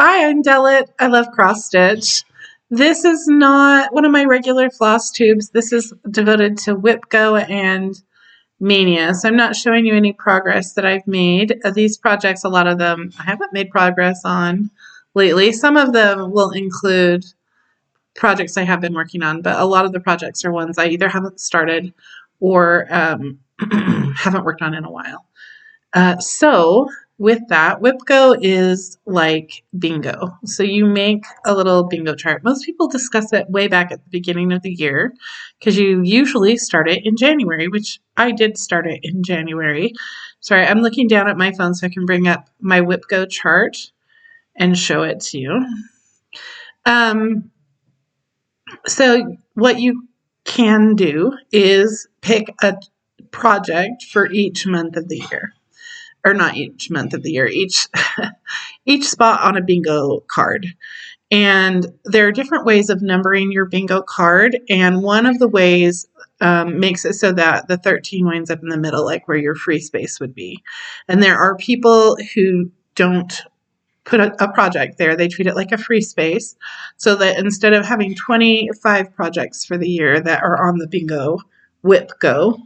Hi, I'm Delit. I love cross stitch. This is not one of my regular floss tubes. This is devoted to Wipgo and Mania. So I'm not showing you any progress that I've made. These projects, a lot of them I haven't made progress on lately. Some of them will include projects I have been working on, but a lot of the projects are ones I either haven't started or haven't worked on in a while. So with that, Wipgo is like bingo. So you make a little bingo chart. Most people discuss it way back at the beginning of the year because you usually start it in January, which I did start it in January. Sorry, I'm looking down at my phone so I can bring up my Wipgo chart and show it to you. So what you can do is pick a project for each month of the year. Or not each month of the year, each spot on a bingo card. And there are different ways of numbering your bingo card, and one of the ways makes it so that the 13 winds up in the middle, like where your free space would be. And there are people who don't put a project there. They treat it like a free space, so that instead of having 25 projects for the year that are on the bingo Wipgo,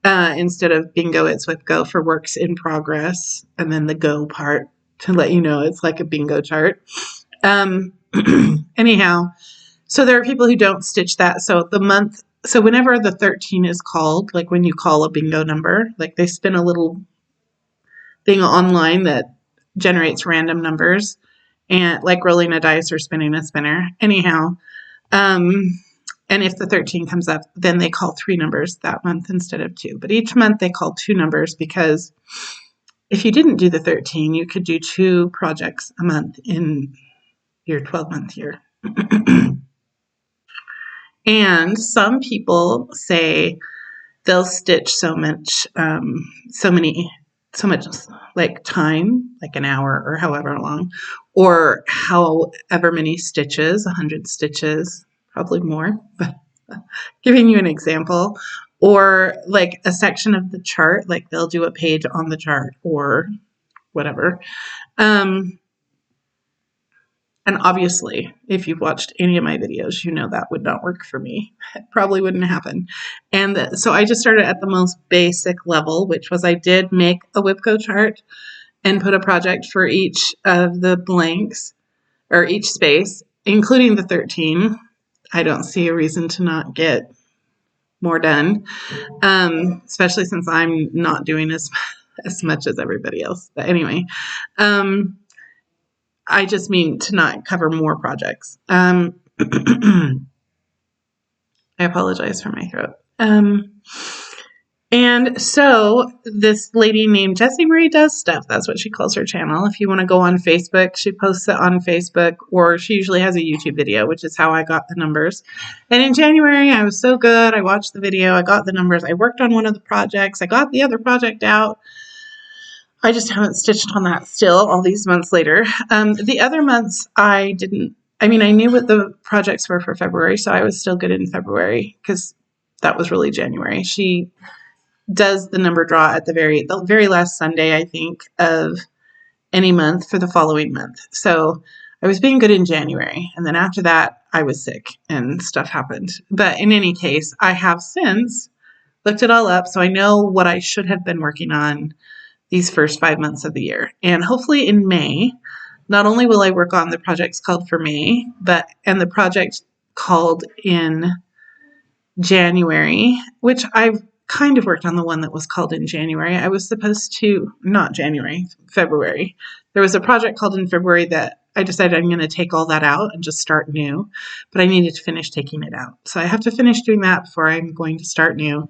instead of bingo, it's Wipgo for works in progress, and then the go part to let you know it's like a bingo chart. Anyhow, so there are people who don't stitch that. So whenever the 13 is called, like when you call a bingo number, like they spin a little thing online that generates random numbers, and like rolling a dice or spinning a spinner. Anyhow, and if the 13 comes up, then they call 3 numbers that month instead of 2. But each month they call 2 numbers because if you didn't do the 13, you could do 2 projects a month in your 12-month year. And some people say they'll stitch so much like time, like an hour or however long, or however many stitches, 100 stitches, probably more, but giving you an example, or like a section of the chart, like they'll do a page on the chart or whatever. And obviously, if you've watched any of my videos, you know that would not work for me. It probably wouldn't happen. And so I just started at the most basic level, which was I did make a Wipgo chart and put a project for each of the blanks or each space, including the 13. I don't see a reason to not get more done, especially since I'm not doing as much as everybody else. But anyway, I just mean to not cover more projects. I apologize for my throat. And so this lady named Jessie Marie Does Stuff, that's what she calls her channel. If you want to go on Facebook, she posts it on Facebook, or she usually has a YouTube video, which is how I got the numbers. And in January, I was so good. I watched the video. I got the numbers. I worked on one of the projects. I got the other project out. I just haven't stitched on that still all these months later. The other months I didn't, I knew what the projects were for February, so I was still good in February because that was really January. She does the number draw at the very last Sunday, I think, of any month for the following month. So I was being good in January, and then after that I was sick and stuff happened. But in any case, I have since looked it all up, so I know what I should have been working on these first 5 months of the year. And hopefully in May, not only will I work on the projects called for May, and the project called in January, which I've kind of worked on the one that was called in January. I was supposed to, not January, February. There was a project called in February that I decided I'm going to take all that out and just start new, but I needed to finish taking it out. So I have to finish doing that before I'm going to start new.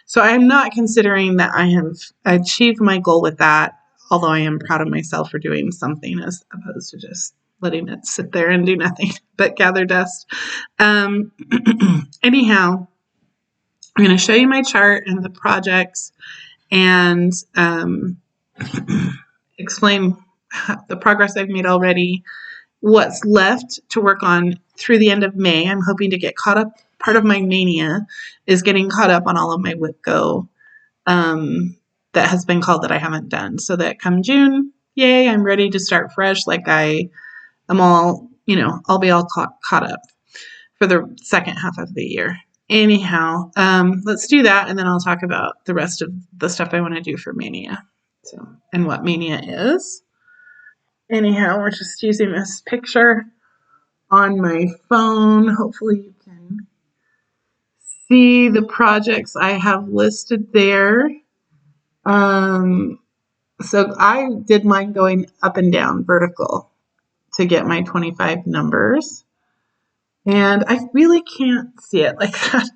So I'm not considering that I have achieved my goal with that, although I am proud of myself for doing something as opposed to just letting it sit there and do nothing but gather dust. Anyhow, I'm going to show you my chart and the projects and explain the progress I've made already, what's left to work on through the end of May. I'm hoping to get caught up. Part of my mania is getting caught up on all of my Wipgo that has been called that I haven't done, so that come June, yay, I'm ready to start fresh like I I'm all, I'll be all caught up for the second half of the year. Anyhow, let's do that, and then I'll talk about the rest of the stuff I want to do for Mania. So, and what Mania is. Anyhow, we're just using this picture on my phone. Hopefully you can see the projects I have listed there. So I did mine going up and down vertical to get my 25 numbers. And I really can't see it like that.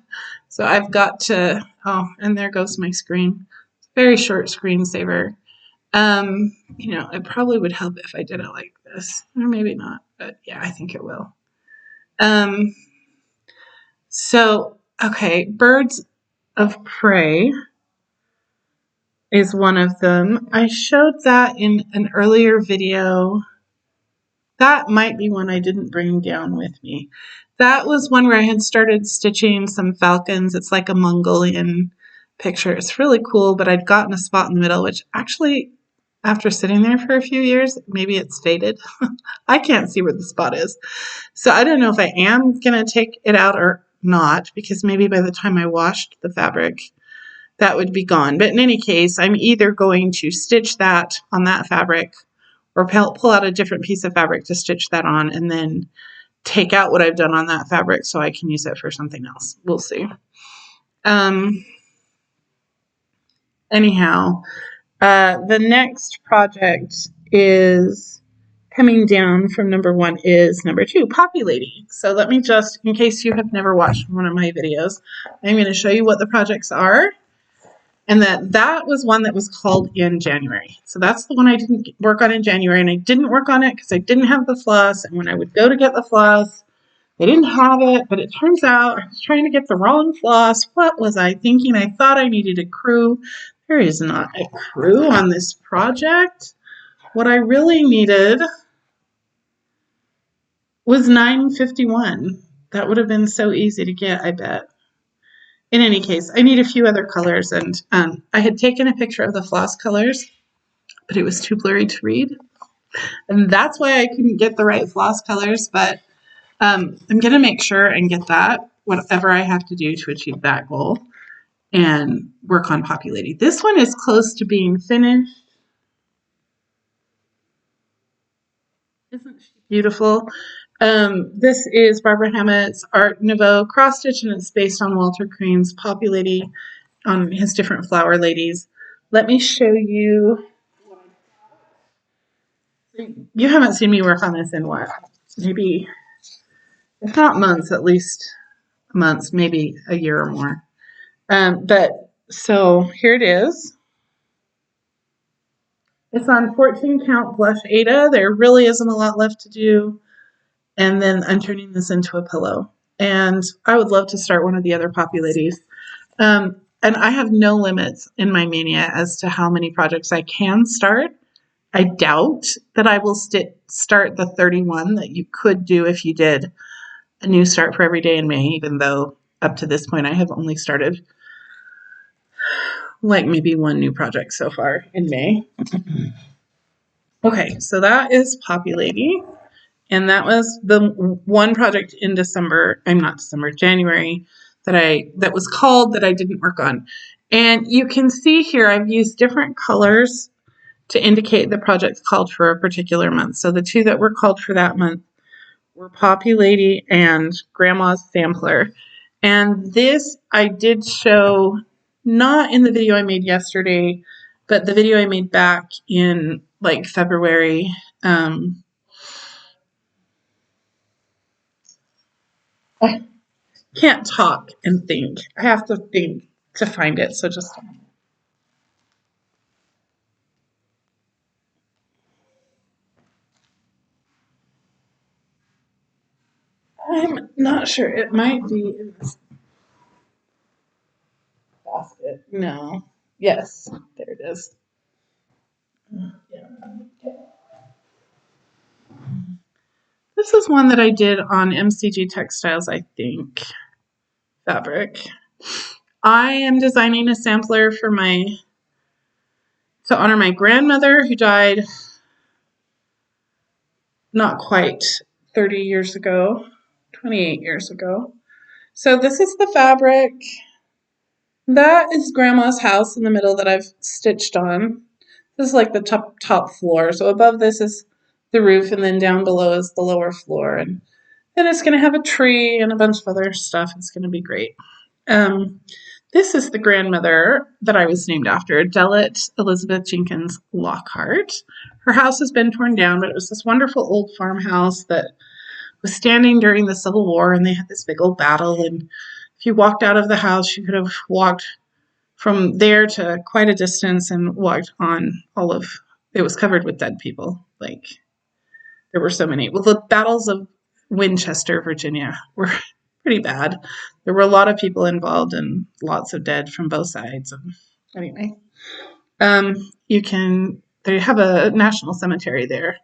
So I've got to, and there goes my screen. Very short screensaver. It probably would help if I did it like this, or maybe not, but yeah, I think it will. Okay, birds of prey is one of them. I showed that in an earlier video. That might be one I didn't bring down with me. That was one where I had started stitching some falcons. It's like a Mongolian picture. It's really cool, but I'd gotten a spot in the middle, which actually, after sitting there for a few years, maybe it's faded. I can't see where the spot is. So I don't know if I am going to take it out or not, because maybe by the time I washed the fabric, that would be gone. But in any case, I'm either going to stitch that on that fabric or pull out a different piece of fabric to stitch that on and then take out what I've done on that fabric so I can use it for something else. We'll see. Anyhow, the next project is coming down from number 1 is number 2, Poppy Lady. So let me just, in case you have never watched one of my videos, I'm going to show you what the projects are. And that was one that was called in January. So that's the one I didn't work on in January. And I didn't work on it because I didn't have the floss. And when I would go to get the floss, they didn't have it. But it turns out I was trying to get the wrong floss. What was I thinking? I thought I needed a crew. There is not a crew on this project. What I really needed was 951. That would have been so easy to get, I bet. In any case, I need a few other colors, and I had taken a picture of the floss colors, but it was too blurry to read, and that's why I couldn't get the right floss colors, but I'm going to make sure and get that, whatever I have to do to achieve that goal, and work on Poppy Lady. This one is close to being finished. Isn't she beautiful? This is Barbara Hammett's Art Nouveau cross stitch, and it's based on Walter Crane's Poppy Lady, on his different flower ladies. Let me show you. You haven't seen me work on this in what? Maybe, if not months, at least months, maybe a year or more. So here it is. It's on 14 count blush Aida. There really isn't a lot left to do. And then I'm turning this into a pillow. And I would love to start one of the other Poppy Ladies. And I have no limits in my Mania as to how many projects I can start. I doubt that I will start the 31 that you could do if you did a new start for every day in May, even though up to this point I have only started like maybe one new project so far in May. Okay, so that is Poppy Lady. And that was the one project in January that was called that I didn't work on. And you can see here I've used different colors to indicate the project's called for a particular month. So the two that were called for that month were Poppy Lady and Grandma's Sampler. And this I did show not in the video I made yesterday, but the video I made back in like February. I can't talk and think. I have to think to find it. So just. I'm not sure. It might be in this basket. No. Yes. There it is. Yeah. This is one that I did on MCG Textiles, I think. Fabric. I am designing a sampler for to honor my grandmother who died not quite 30 years ago, 28 years ago. So this is the fabric. That is Grandma's house in the middle that I've stitched on. This is like the top floor. So above this is the roof, and then down below is the lower floor. And then it's going to have a tree and a bunch of other stuff. It's going to be great. Um, this is the grandmother that I was named after, Delet Elizabeth Jenkins Lockhart. Her house has been torn down, but it was this wonderful old farmhouse that was standing during the Civil War, and they had this big old battle. And if you walked out of the house, you could have walked from there to quite a distance and walked on all of it was covered with dead people. Like there were so many. Well, the battles of Winchester, Virginia were pretty bad. There were a lot of people involved and lots of dead from both sides. And anyway, they have a national cemetery there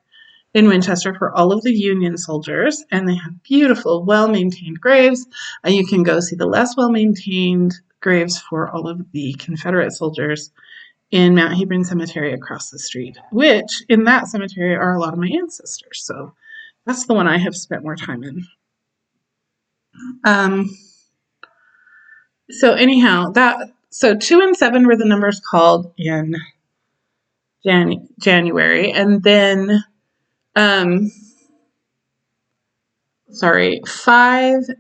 in Winchester for all of the Union soldiers, and they have beautiful, well-maintained graves. And you can go see the less well-maintained graves for all of the Confederate soldiers in Mount Hebron Cemetery across the street, which in that cemetery are a lot of my ancestors. So that's the one I have spent more time in. So anyhow, so 2 and 7 were the numbers called in January, and then 5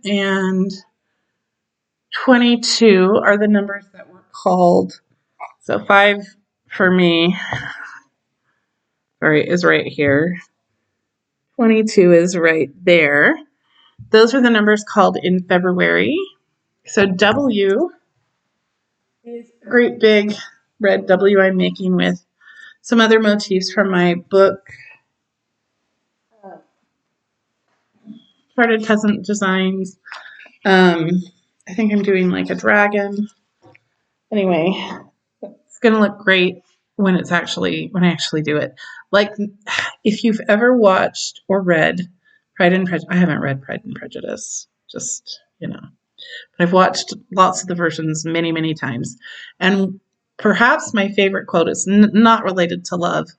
and 22 are the numbers that were called. So 5 for me, is right here. 22 is right there. Those are the numbers called in February. So W is a great big red W I'm making with some other motifs from my book, Charted Peasant Designs. I think I'm doing like a dragon. Anyway, it's going to look great when I actually do it. Like if you've ever watched or read Pride and Prejudice, I haven't read Pride and Prejudice, just, but I've watched lots of the versions many, many times. And perhaps my favorite quote is not related to love,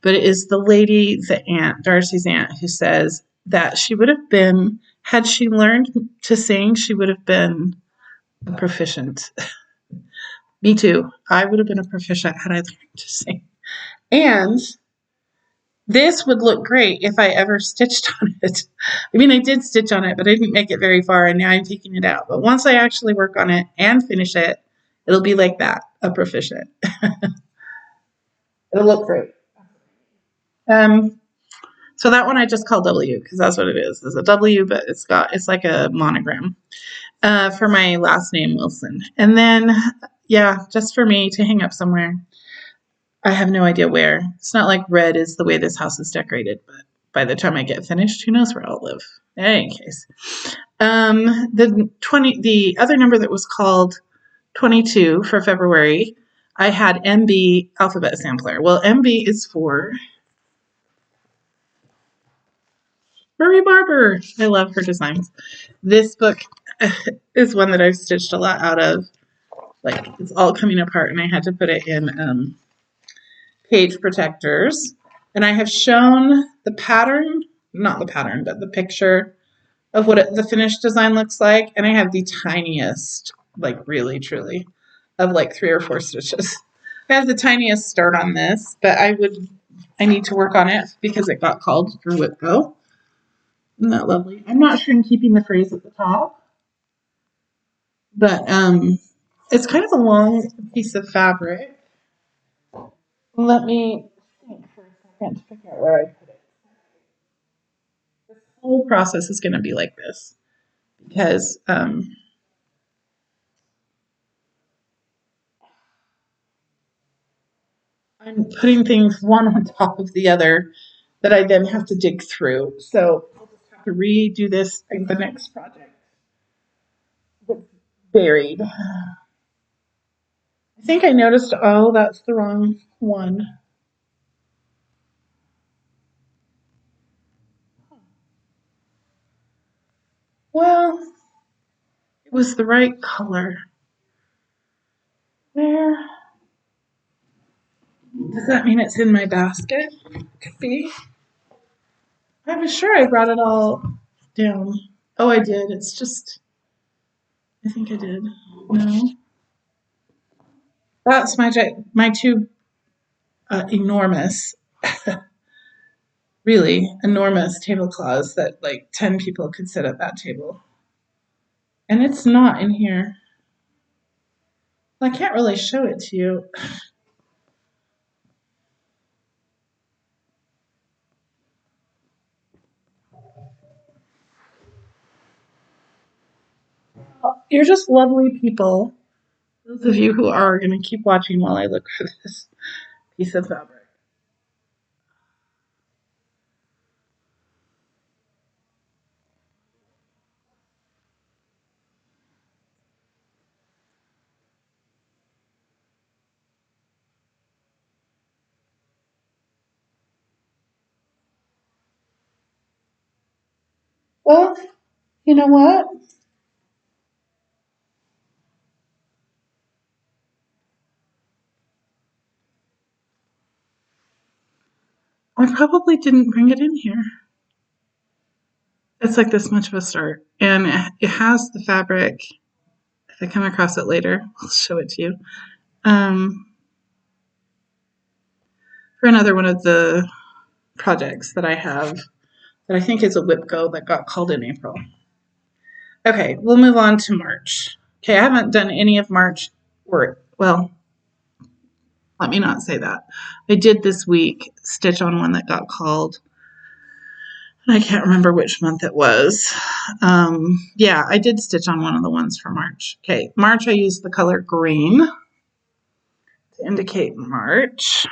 but it is the lady, the aunt, Darcy's aunt, who says that she would have been, had she learned to sing, she would have been a proficient. Me too. I would have been a proficient had I learned to sing. And this would look great if I ever stitched on it. I mean, I did stitch on it, but I didn't make it very far, and now I'm taking it out. But once I actually work on it and finish it, it'll be like that, a proficient. It'll look great. So that one I just call W because that's what it is. It's a W, but it's like a monogram for my last name, Wilson. And then, just for me to hang up somewhere. I have no idea where. It's not like red is the way this house is decorated, but by the time I get finished, who knows where I'll live. In any case, the other number that was called 22 for February, I had MB alphabet sampler. Well, MB is for Marie Barber. I love her designs. This book is one that I've stitched a lot out of. Like it's all coming apart, and I had to put it in page protectors. And I have shown the pattern, not the pattern, but the picture of what the finished design looks like. And I have the tiniest, like really, truly, of like 3 or 4 stitches. I have the tiniest start on this, but I need to work on it because it got called for Wipgo. Isn't that lovely? I'm not sure I'm keeping the phrase at the top, but it's kind of a long piece of fabric. Let me think for a second to figure out where I put it. This whole process is going to be like this because I'm putting things one on top of the other that I then have to dig through. So I'll just have to redo this in the next project. It's buried. I think I noticed, oh, that's the wrong one. Well, it was the right color. Where? Does that mean it's in my basket? Could be. I was sure I brought it all down. Oh, I did. It's just, I think I did. No. That's my two enormous, really enormous tablecloths that like 10 people could sit at that table. And it's not in here. I can't really show it to you. You're just lovely people. Those of you who are going to keep watching while I look for this piece of fabric. Well, you know what? I probably didn't bring it in here. It's like this much of a start. And it has the fabric. If I come across it later, I'll show it to you. For another one of the projects that I have that I think is a Wipgo that got called in April. Okay, we'll move on to March. Okay, I haven't done any of March work. Well, let me not say that. I did this week stitch on one that got called. I can't remember which month it was. Yeah, I did stitch on one of the ones for March. Okay, March I used the color green to indicate March.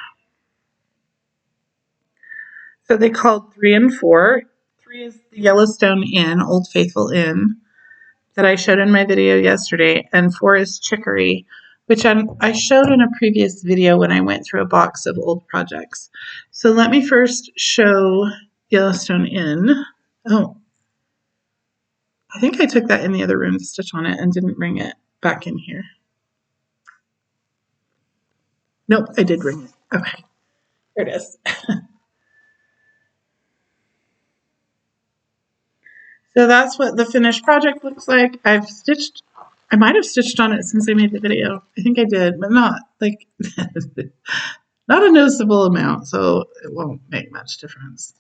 So they called 3 and 4. 3 is the Yellowstone Inn, Old Faithful Inn, that I showed in my video yesterday, and 4 is Chicory, which I showed in a previous video when I went through a box of old projects. So let me first show Yellowstone Inn. Oh, I think I took that in the other room to stitch on it and didn't bring it back in here. Nope, I did bring it. Okay, here it is. So that's what the finished project looks like. I might have stitched on it since I made the video. I think I did, but not like, not a noticeable amount, so it won't make much difference.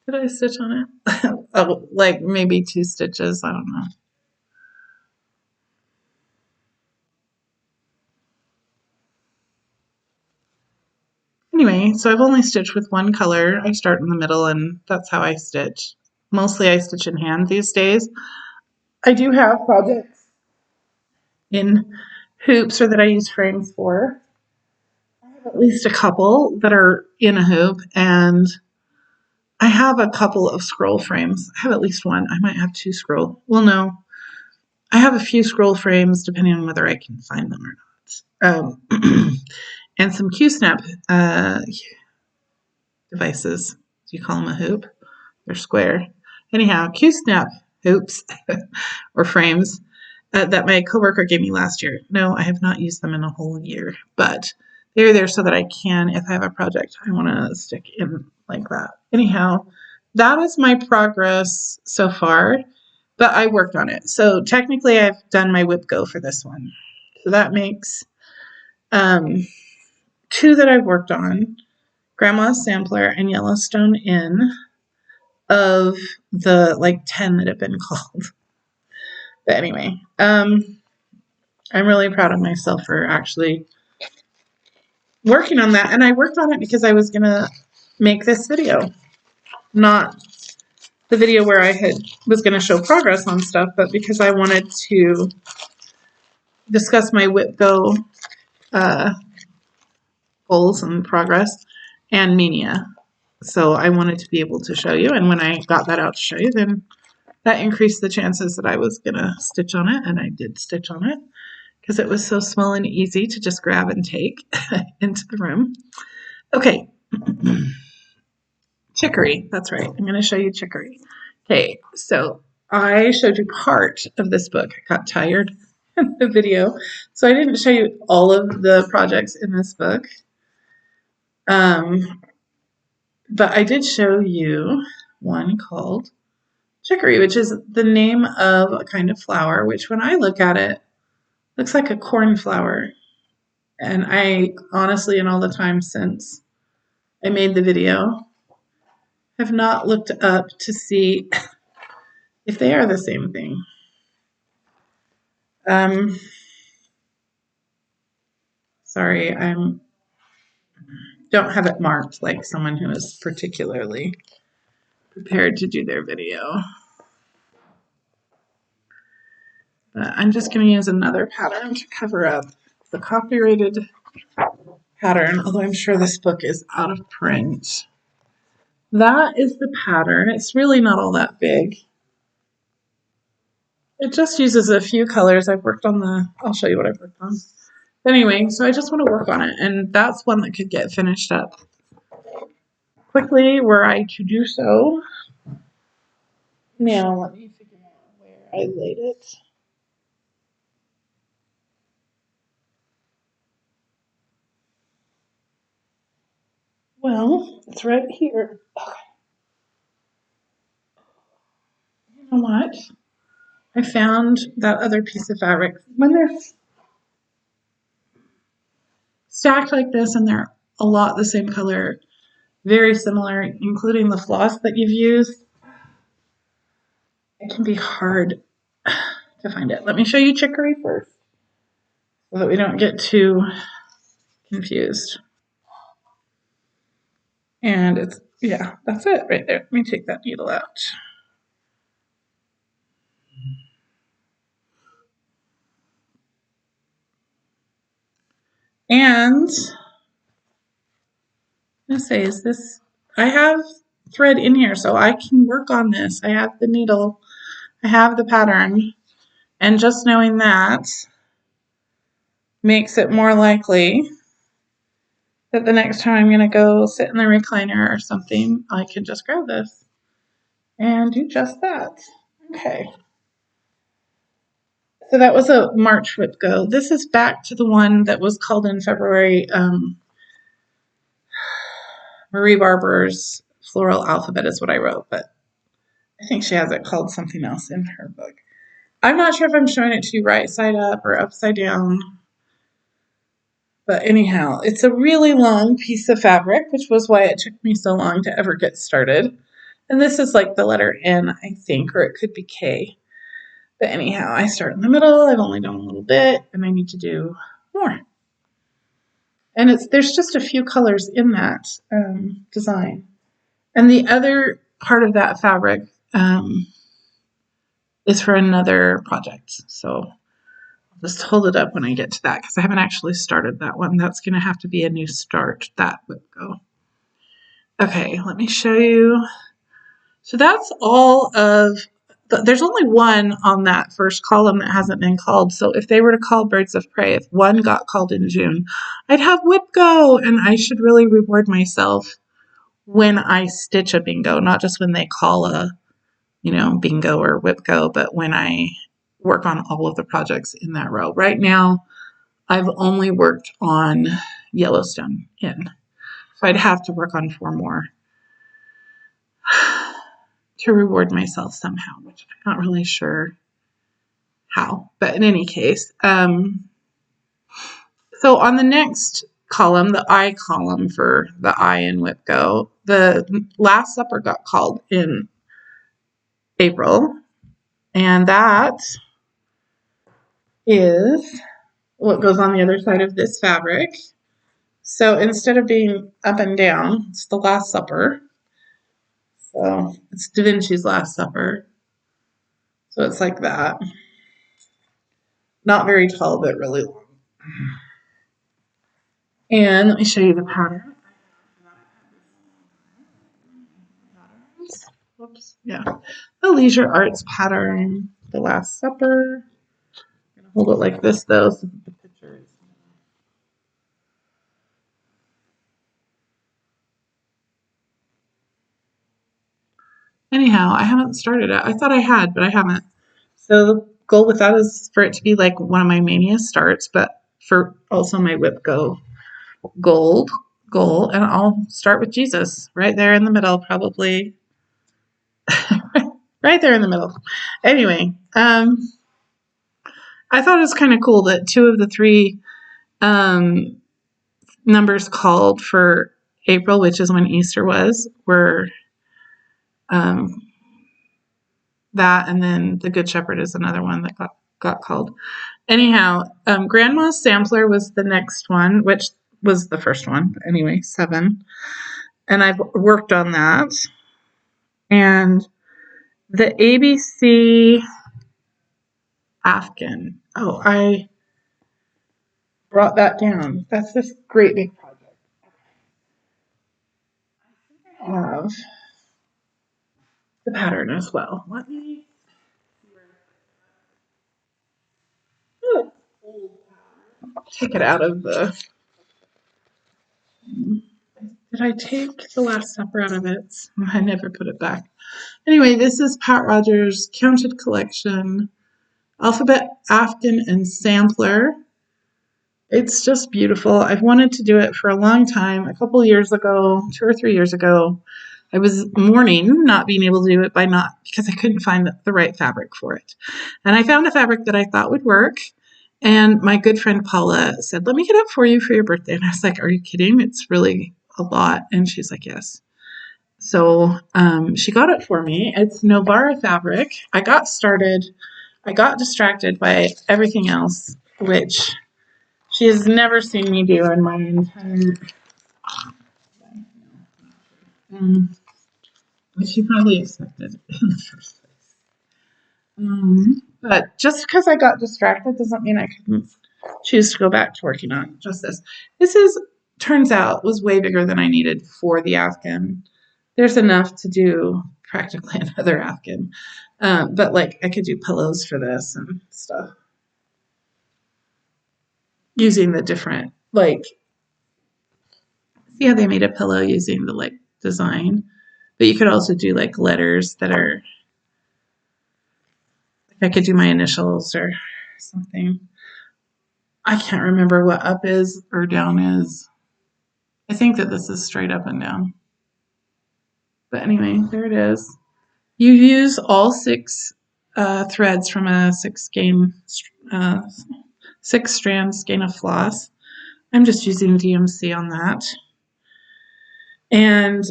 Did I stitch on it? Oh, like maybe 2 stitches, I don't know. Anyway, so I've only stitched with one color. I start in the middle and that's how I stitch. Mostly I stitch in hand these days. I do have projects in hoops or that I use frames for. I have at least a couple that are in a hoop, and I have a couple of scroll frames. I have at least one. I might have 2 scroll. Well, no. I have a few scroll frames depending on whether I can find them or not. And some Q-snap devices. Do you call them a hoop? They're square. Anyhow, Q-snap hoops or frames that my coworker gave me last year. No, I have not used them in a whole year, but they're there so that I can, if I have a project I want to stick in like that. Anyhow, that is my progress so far, but I worked on it. So technically I've done my Wipgo for this one. So that makes 2 that I've worked on, Grandma's Sampler and Yellowstone Inn, of the like 10 that have been called. But anyway, I'm really proud of myself for actually working on that. And I worked on it because I was going to make this video, not the video where I was going to show progress on stuff, but because I wanted to discuss my Wipgo goals and progress and Mania. So I wanted to be able to show you. And when I got that out to show you, then that increased the chances that I was going to stitch on it. And I did stitch on it because it was so small and easy to just grab and take into the room. Okay. Chicory. That's right. I'm going to show you Chicory. Okay. So I showed you part of this book. I got tired in the video. So I didn't show you all of the projects in this book. But I did show you one called chicory, which is the name of a kind of flower, which when I look at it, looks like a cornflower. And I honestly, in all the time since I made the video, have not looked up to see if they are the same thing. Sorry, I don't have it marked like someone who is particularly prepared to do their video. But I'm just going to use another pattern to cover up the copyrighted pattern, although I'm sure this book is out of print. That is the pattern. It's really not all that big. It just uses a few colors. I've worked on I'll show you what I've worked on. Anyway, so I just want to work on it, and that's one that could get finished up quickly were I to do so. Now, let me figure out where I laid it. Well, it's right here. Okay. You know what? I found that other piece of fabric. When they're stacked like this and they're a lot the same color, very similar, including the floss that you've used, it can be hard to find it. Let me show you chicory first so that we don't get too confused. And it's, yeah, that's it right there. Let me take that needle out. And I'm going to say, is this, I have thread in here, so I can work on this. I have the needle, I have the pattern, and just knowing that makes it more likely that the next time I'm going to go sit in the recliner or something, I can just grab this and do just that. Okay. So that was a March Wipgo. This is back to the one that was called in February, Marie Barber's Floral Alphabet is what I wrote, but I think she has it called something else in her book. I'm not sure if I'm showing it to you right side up or upside down. But anyhow, it's a really long piece of fabric, which was why it took me so long to ever get started. And this is like the letter N, I think, or it could be K. But anyhow, I start in the middle. I've only done a little bit, and I need to do more. And there's just a few colors in that design. And the other part of that fabric is for another project. So I'll just hold it up when I get to that because I haven't actually started that one. That's going to have to be a new start, that Wipgo. Okay, let me show you. So that's all of, there's only one on that first column that hasn't been called. So if they were to call Birds of Prey, if one got called in June, I'd have Wipgo, and I should really reward myself when I stitch a bingo, not just when they call a, bingo or Wipgo, but when I work on all of the projects in that row. Right now, I've only worked on Yellowstone in, so I'd have to work on 4 more to reward myself somehow, which I'm not really sure how. But in any case, so on the next column, the I column for the I in Wipgo, the Last Supper got called in April, and that is what goes on the other side of this fabric. So instead of being up and down, it's the Last Supper. So it's Da Vinci's Last Supper. So it's like that. Not very tall, but really long. And let me show you the pattern. Whoops, yeah. The Leisure Arts pattern, the Last Supper. I'm going to hold it like this though, so that the picture is. Anyhow, I haven't started it. I thought I had, but I haven't. So the goal with that is for it to be like one of my Mania starts, but for also my Wipgo goal, and I'll start with Jesus right there in the middle, probably. Right there in the middle. Anyway, I thought it was kind of cool that two of the three numbers called for April, which is when Easter was, were um, that, and then the Good Shepherd is another one that got called. Anyhow, Grandma's Sampler was the next one, which was the first one. Anyway, 7. And I've worked on that. And the ABC Afghan. Oh, I brought that down. That's this great big project. I have the pattern as well. Let me take it out of the. Did I take the Last Supper out of it? I never put it back. Anyway, this is Pat Rogers' Counted Collection, Alphabet, Afghan, and Sampler. It's just beautiful. I've wanted to do it for a long time. A couple years ago, 2 or 3 years ago, I was mourning not being able to do it because I couldn't find the right fabric for it. And I found a fabric that I thought would work. And my good friend Paula said, let me get it for you for your birthday. And I was like, are you kidding? It's really a lot. And she's like, yes. So she got it for me. It's Novara fabric. I got distracted by everything else, which she has never seen me do in my entire which she probably expected in the first place. But just because I got distracted doesn't mean I couldn't choose to go back to working on just this. Turns out, was way bigger than I needed for the Afghan. There's enough to do practically another Afghan. But like I could do pillows for this and stuff. Using the different, see how they made a pillow using the design. But you could also do letters that are, I could do my initials or something. I can't remember what up is or down is. I think that this is straight up and down. But anyway, there it is. You use all 6 threads from a 6-strand skein of floss. I'm just using DMC on that. And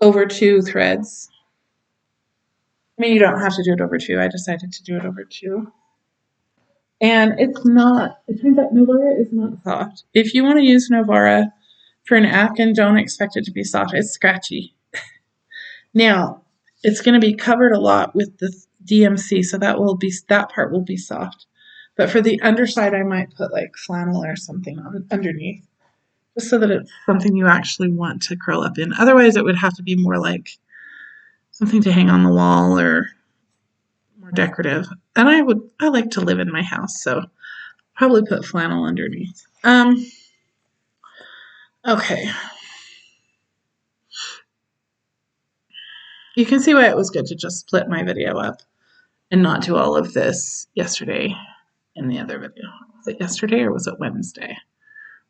over 2 threads. I mean, you don't have to do it over 2. I decided to do it over 2. And it turns out Novara is not soft. If you want to use Novara for an Afghan, don't expect it to be soft. It's scratchy. Now, it's going to be covered a lot with the DMC, so that part will be soft. But for the underside, I might put flannel or something underneath, just so that it's something you actually want to curl up in. Otherwise, it would have to be more like something to hang on the wall or more decorative. And I like to live in my house, so probably put flannel underneath. Okay. You can see why it was good to just split my video up and not do all of this yesterday in the other video. Was it yesterday or was it Wednesday?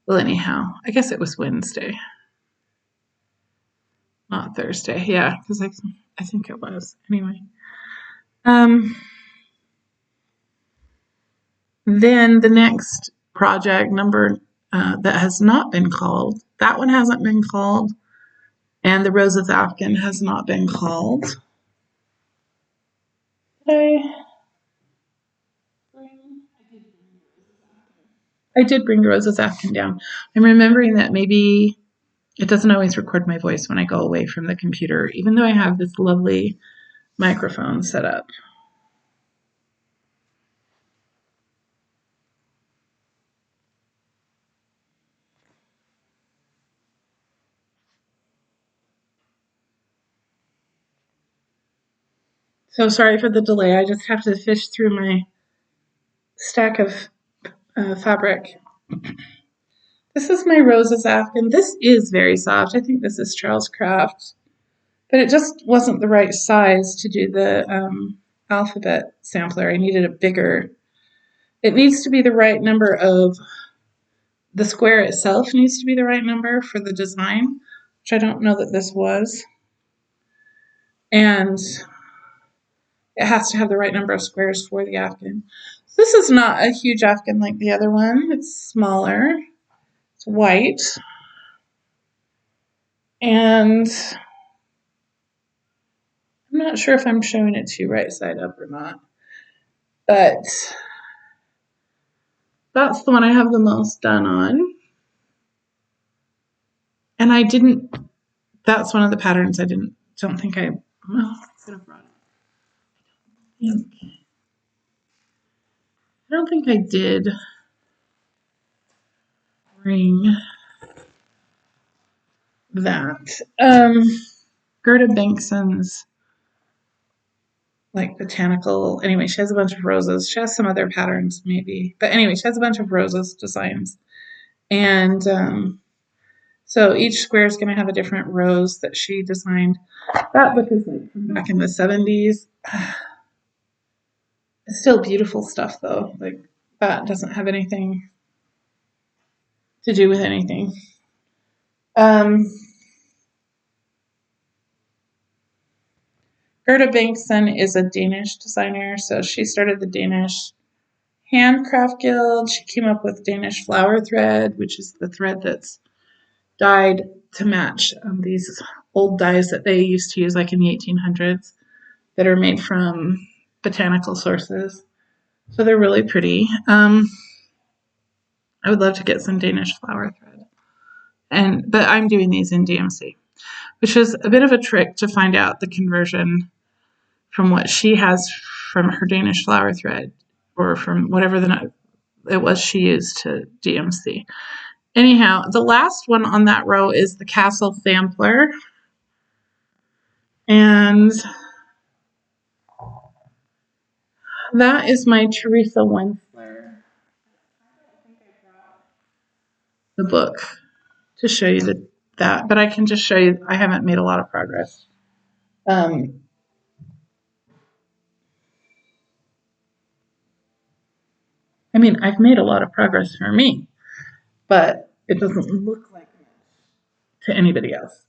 Well, anyhow, I guess it was Wednesday. Not Thursday. Yeah, because I think it was. Anyway. Then the next project number that has not been called, that one hasn't been called, and the Roses Afghan has not been called. I did bring the Roses Afghan down. I'm remembering that maybe it doesn't always record my voice when I go away from the computer, even though I have this lovely microphone set up. So sorry for the delay. I just have to fish through my stack of fabric. This is my Roses Afghan. This is very soft. I think this is Charles Craft. But it just wasn't the right size to do the alphabet sampler. I needed a bigger. It needs to be the right number of the square itself needs to be the right number for the design, which I don't know that this was. And it has to have the right number of squares for the afghan. So this is not a huge afghan like the other one. It's smaller. It's white. And I'm not sure if I'm showing it to you right side up or not. But that's the one I have the most done on. And that's one of the patterns I don't think I could have brought it. I don't think I did bring that. Gerda Bankson's like botanical. Anyway, she has a bunch of roses. She has some other patterns maybe, but anyway, she has a bunch of roses designs, and so each square is going to have a different rose that she designed. That book is like from back in the 70s. It's still beautiful stuff though. Like that doesn't have anything to do with anything. Gerda Bankson is a Danish designer, so she started the Danish Handcraft Guild. She came up with Danish flower thread, which is the thread that's dyed to match these old dyes that they used to use like in the 1800s that are made from botanical sources. So they're really pretty. I would love to get some Danish flower thread. But I'm doing these in DMC, which is a bit of a trick to find out the conversion from what she has from her Danish flower thread or from whatever it was she used to DMC. Anyhow, the last one on that row is the Castle Sampler. And that is my Teresa Wensler. The book to show you that, but I can just show you, I haven't made a lot of progress. I mean, I've made a lot of progress for me, but it doesn't look like it to anybody else.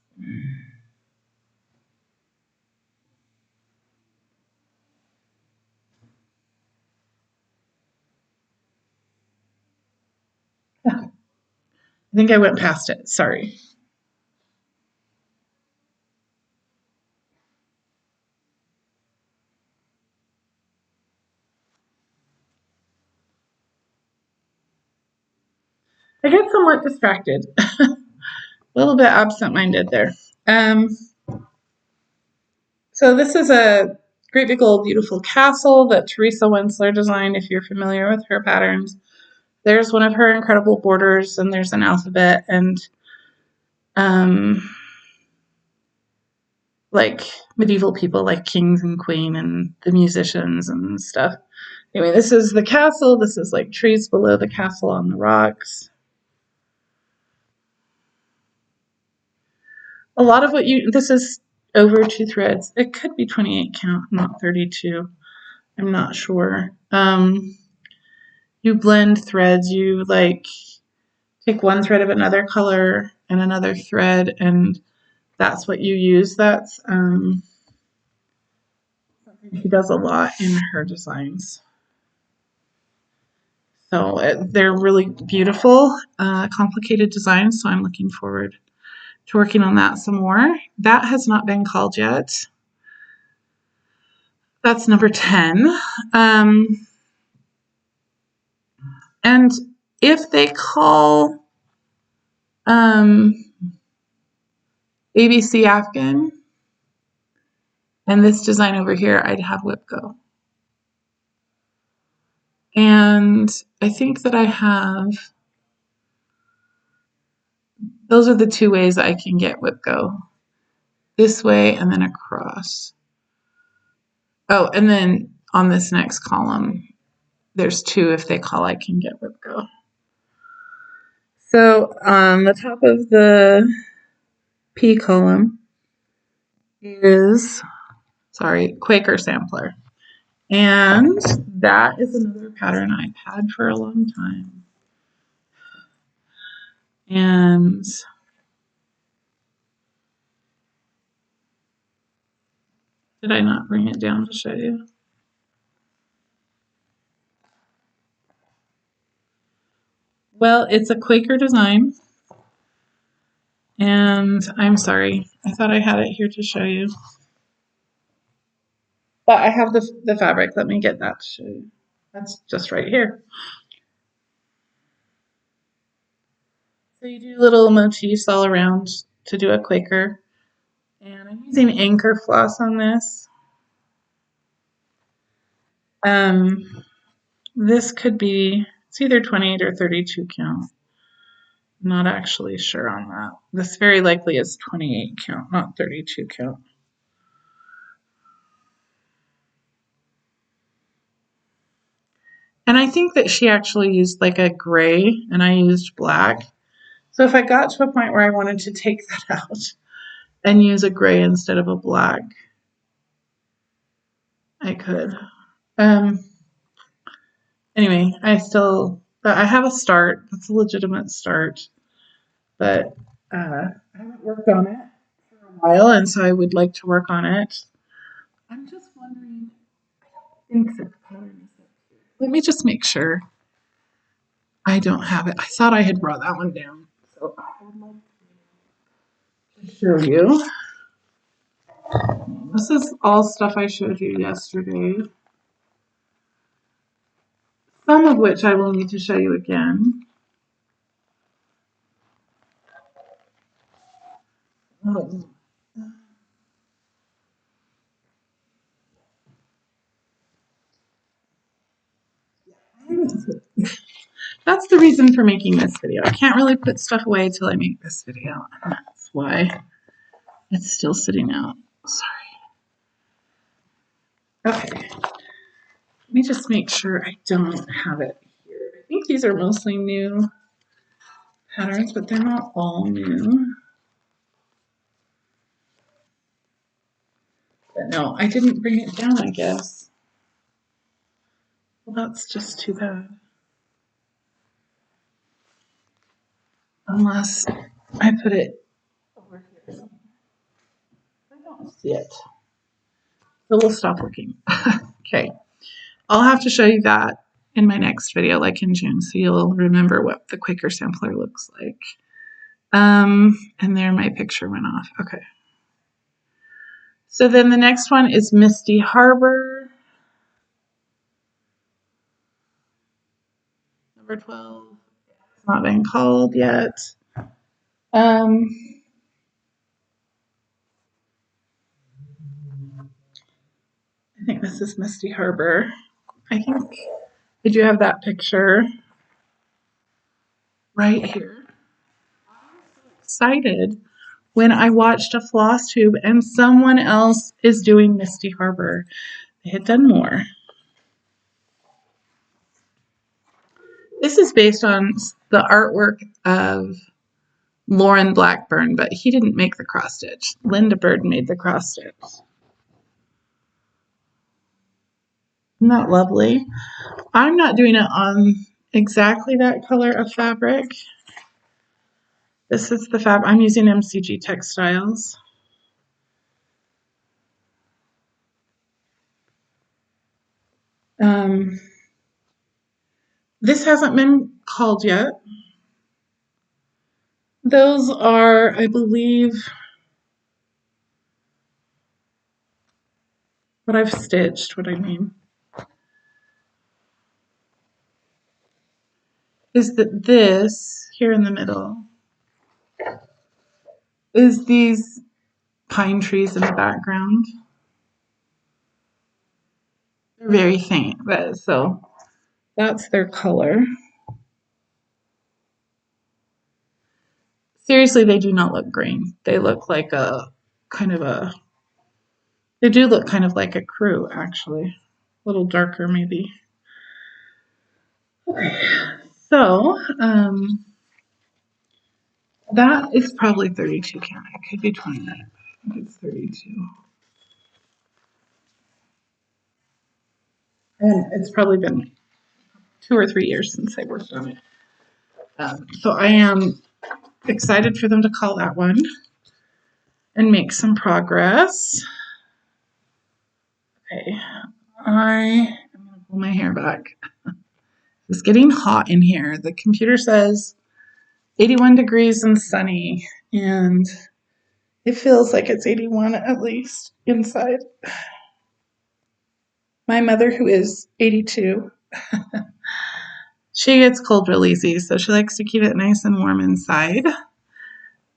I think I went past it. Sorry. I get somewhat distracted. A little bit absent-minded there. So this is a great big old beautiful castle that Teresa Wensler designed, if you're familiar with her patterns. There's one of her incredible borders, and there's an alphabet, and like medieval people like kings and queen and the musicians and stuff. Anyway, this is the castle. This is like trees below the castle on the rocks. A lot of this is over 2 threads. It could be 28 count, not 32. I'm not sure. You blend threads. You like take one thread of another color and another thread, and that's what you use. That's something she does a lot in her designs. So they're really beautiful, complicated designs. So I'm looking forward to working on that some more. That has not been called yet. That's number 10. And if they call ABC Afghan and this design over here, I'd have Wipgo. And I think that I have, those are the 2 ways I can get Wipgo. This way and then across. Oh, and then on this next column, there's 2 if they call I can get Wipgo. So on the top of the P column is, Quaker Sampler. And that is another pattern I've had for a long time. And did I not bring it down to show you? Well, it's a Quaker design. And I'm sorry, I thought I had it here to show you. But I have the fabric. Let me get that to show you. That's just right here. So you do little motifs all around to do a Quaker. And I'm using anchor floss on this. This could be, it's either 28 or 32 count. I'm not actually sure on that. This very likely is 28 count, not 32 count. And I think that she actually used like a gray and I used black. So if I got to a point where I wanted to take that out and use a gray instead of a black, I could. Anyway, I have a start. That's a legitimate start, but I haven't worked on it for a while, and so I would like to work on it. I'm just wondering, I don't think the pattern is up here. Let me just make sure I don't have it. I thought I had brought that one down, so I would like to show you. This is all stuff I showed you yesterday, some of which I will need to show you again. That's the reason for making this video. I can't really put stuff away till I make this video. And that's why it's still sitting out. Sorry. Okay. Let me just make sure I don't have it here. I think these are mostly new patterns, but they're not all new. But no, I didn't bring it down, I guess. Well, that's just too bad. Unless I put it over here. I don't see it. So we'll stop looking. Okay. I'll have to show you that in my next video, like in June, so you'll remember what the Quaker sampler looks like. And there my picture went off. Okay. So then the next one is Misty Harbor. Number 12. It's not been called yet. I think this is Misty Harbor. I think I do have that picture right here. I was so excited when I watched a floss tube and someone else is doing Misty Harbor. They had done more. This is based on the artwork of Lauren Blackburn, but he didn't make the cross stitch. Linda Bird made the cross stitch. Isn't that lovely? I'm not doing it on exactly that color of fabric. This is the fabric. I'm using MCG Textiles. This hasn't been called yet. Those are, I believe, what I've stitched. What I mean is that this here in the middle is these pine trees in the background. They're very faint, but so that's their color. Seriously, they do not look green. They look like a kind of a, they do look kind of like a crew, actually. A little darker, maybe. Okay, so that is probably 32 count. It could be 29, but I think it's 32. And it's probably been 2 or 3 years since I worked on it. So I am excited for them to call that one and make some progress. Okay, I'm going to pull my hair back. It's getting hot in here. The computer says 81 degrees and sunny, and it feels like it's 81 at least inside. My mother, who is 82, she gets cold real easy, so she likes to keep it nice and warm inside.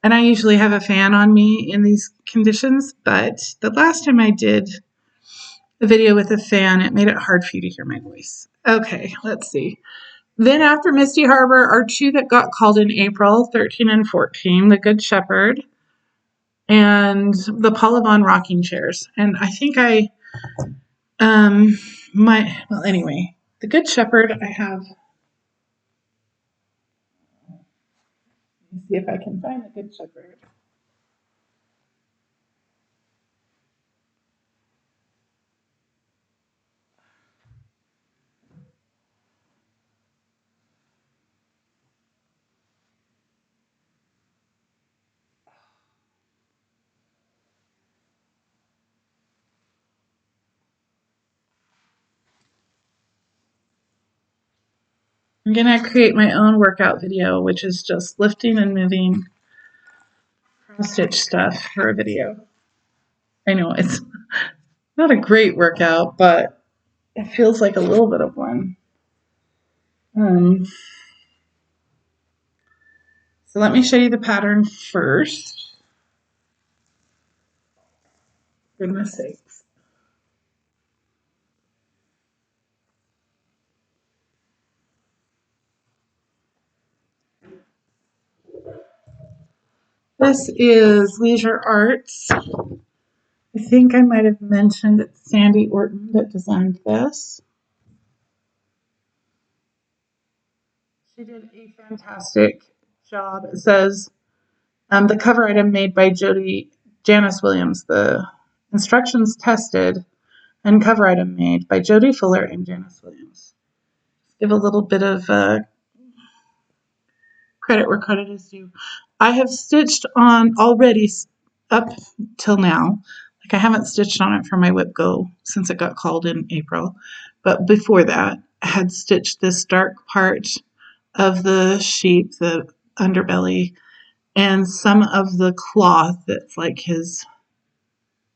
And I usually have a fan on me in these conditions, but the last time I did a video with a fan, it made it hard for you to hear my voice. Okay, let's see. Then after Misty Harbor are two that got called in April, 13 and 14, the Good Shepherd and the Paula Vaughn rocking chairs. And I think anyway, the Good Shepherd I have. Let me see if I can find the Good Shepherd. I'm going to create my own workout video, which is just lifting and moving cross-stitch stuff for a video. I know it's not a great workout, but it feels like a little bit of one. So let me show you the pattern first. Goodness sakes. This is Leisure Arts. I think I might have mentioned it's Sandy Orton that designed this. She did a fantastic job. It says the cover item made by Janice Williams. The instructions tested and cover item made by Jody Fuller and Janice Williams. Give a little bit of credit where credit is due. I have stitched on already up till now. Like I haven't stitched on it for my Wipgo since it got called in April. But before that, I had stitched this dark part of the sheep, the underbelly, and some of the cloth that's like his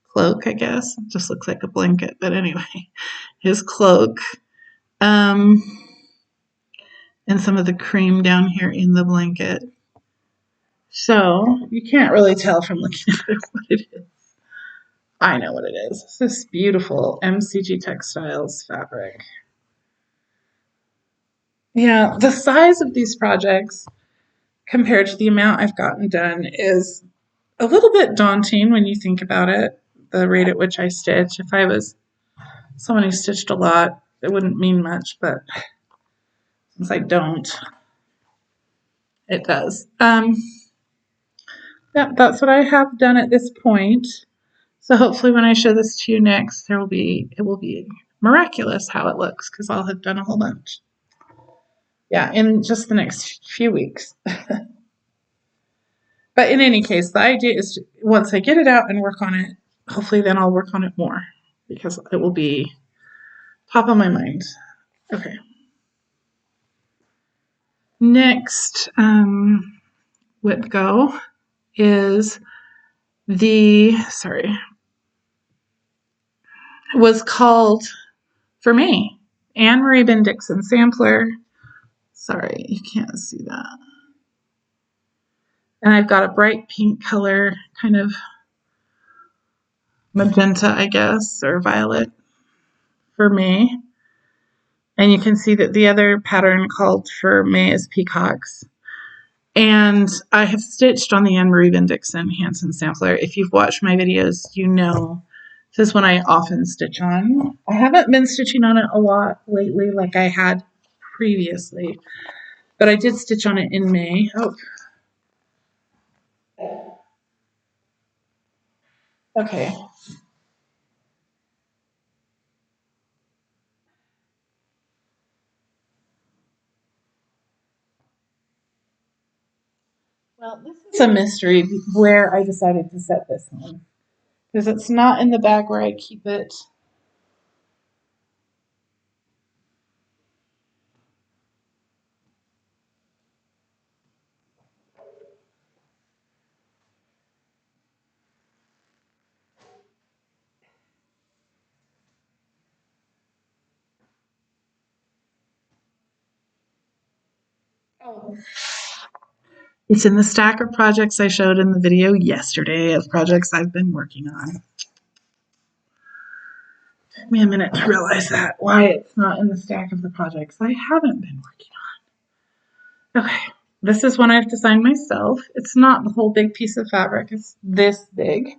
cloak, I guess. It just looks like a blanket, but anyway, his cloak. And some of the cream down here in the blanket. So you can't really tell from looking at it what it is. I know what it is. It's this beautiful MCG Textiles fabric. Yeah, the size of these projects compared to the amount I've gotten done is a little bit daunting when you think about it, the rate at which I stitch. If I was someone who stitched a lot, it wouldn't mean much, but since I don't, it does. Yeah, that's what I have done at this point. So hopefully when I show this to you next, it will be miraculous how it looks because I'll have done a whole bunch. Yeah, in just the next few weeks. But in any case, the idea is once I get it out and work on it, hopefully then I'll work on it more because it will be top of my mind. Okay. Next, Wipgo is was called for me, Anne Marie Ben Dixon sampler. Sorry, you can't see that. And I've got a bright pink color, kind of magenta, I guess, or violet for May. And you can see that the other pattern called for May is peacocks. And I have stitched on the Anne Marie Van Dixon Hanson sampler. If you've watched my videos, you know this is one I often stitch on. I haven't been stitching on it a lot lately like I had previously, but I did stitch on it in May. Oh. Okay. Well, this is a mystery where I decided to set this one because it's not in the bag where I keep it. Oh. It's in the stack of projects I showed in the video yesterday of projects I've been working on. Took me a minute to realize that, why it's not in the stack of the projects I haven't been working on. Okay, this is one I've designed myself. It's not the whole big piece of fabric, it's this big.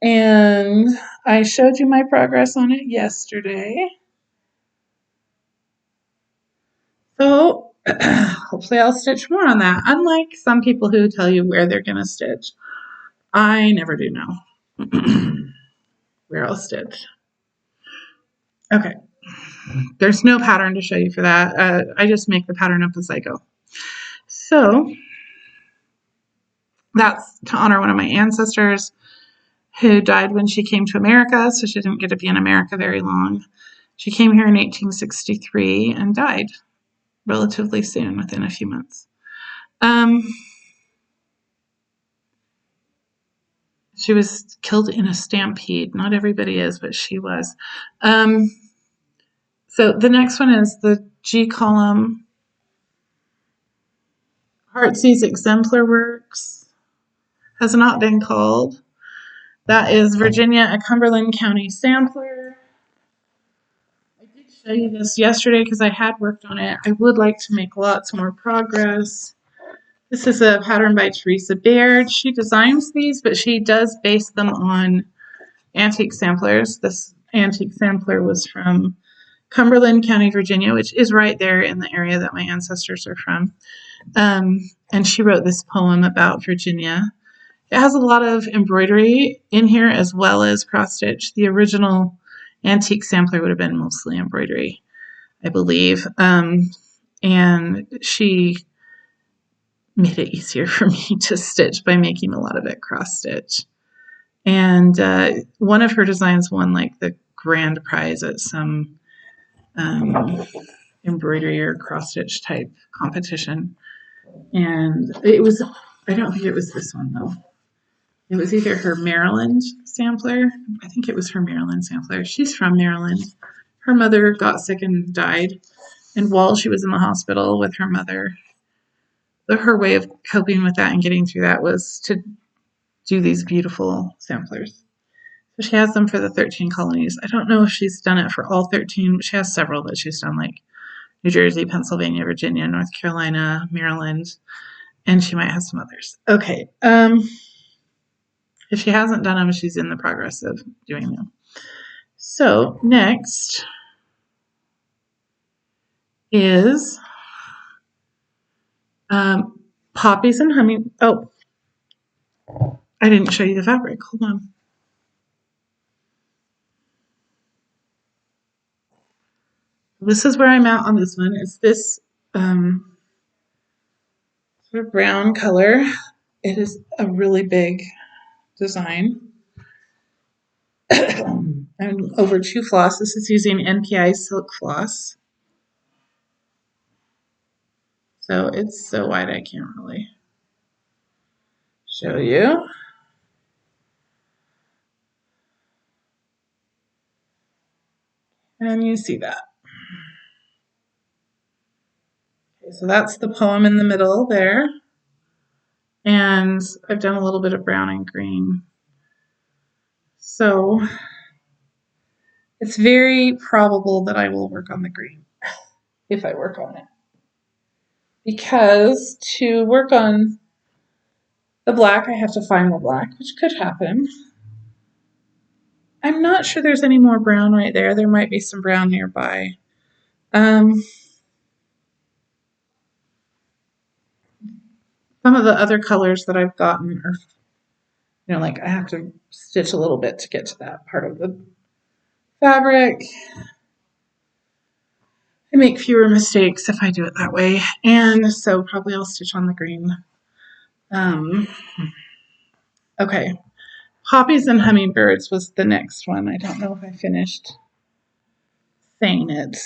And I showed you my progress on it yesterday. So hopefully I'll stitch more on that. Unlike some people who tell you where they're going to stitch, I never do know where I'll stitch. Okay, there's no pattern to show you for that. I just make the pattern up as I go. So that's to honor one of my ancestors who died when she came to America, so she didn't get to be in America very long. She came here in 1863 and died relatively soon, within a few months. She was killed in a stampede. Not everybody is, but she was. So the next one is the G column Heartsease Exemplar Works. Has not been called. That is Virginia, a Cumberland County sampler. I did show you this yesterday because I had worked on it. I would like to make lots more progress. This is a pattern by Teresa Baird. She designs these, but she does base them on antique samplers. This antique sampler was from Cumberland County, Virginia, which is right there in the area that my ancestors are from. And she wrote this poem about Virginia. It has a lot of embroidery in here as well as cross stitch. The original antique sampler would have been mostly embroidery, I believe. And she made it easier for me to stitch by making a lot of it cross stitch. And one of her designs won like the grand prize at some embroidery or cross stitch type competition. And it was, I don't think it was this one though. It was either her Maryland sampler. I think it was her Maryland sampler. She's from Maryland. Her mother got sick and died. And while she was in the hospital with her mother, her way of coping with that and getting through that was to do these beautiful samplers. So she has them for the 13 colonies. I don't know if she's done it for all 13. She has several that she's done, like New Jersey, Pennsylvania, Virginia, North Carolina, Maryland, and she might have some others. Okay. If she hasn't done them, she's in the progress of doing them. So next is poppies and humming. Oh, I didn't show you the fabric. Hold on. This is where I'm at on this one. It's this sort of brown color. It is a really big design. And over 2 floss. This is using NPI silk floss. So it's so wide I can't really show you. And you see that. Okay, so that's the poem in the middle there. And I've done a little bit of brown and green. So it's very probable that I will work on the green if I work on it. Because to work on the black, I have to find the black, which could happen. I'm not sure there's any more brown right there. There might be some brown nearby. Some of the other colors that I've gotten are, like I have to stitch a little bit to get to that part of the fabric. I make fewer mistakes if I do it that way. And so probably I'll stitch on the green. Okay. Poppies and hummingbirds was the next one. I don't know if I finished saying it.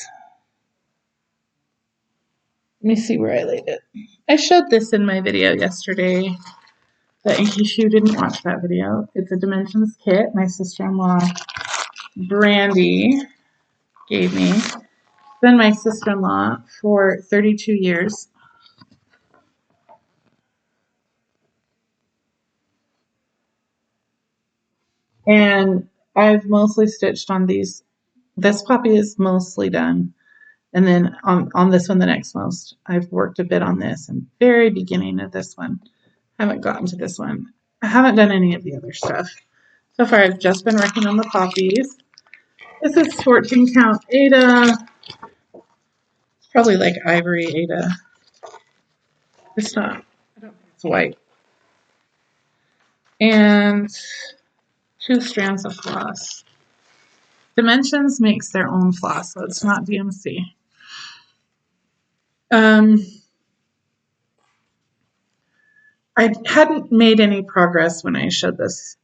Let me see where I laid it. I showed this in my video yesterday, but in case you didn't watch that video, it's a Dimensions kit my sister-in-law, Brandy, gave me. It's been my sister-in-law for 32 years. And I've mostly stitched on these. This poppy is mostly done. And then on this one, the next most. I've worked a bit on this and very beginning of this one. I haven't gotten to this one. I haven't done any of the other stuff. So far, I've just been working on the poppies. This is 14 count Ada. It's probably like ivory Ada. It's not. I don't think it's white. And 2 strands of floss. Dimensions makes their own floss, so it's not DMC. I hadn't made any progress when I showed this.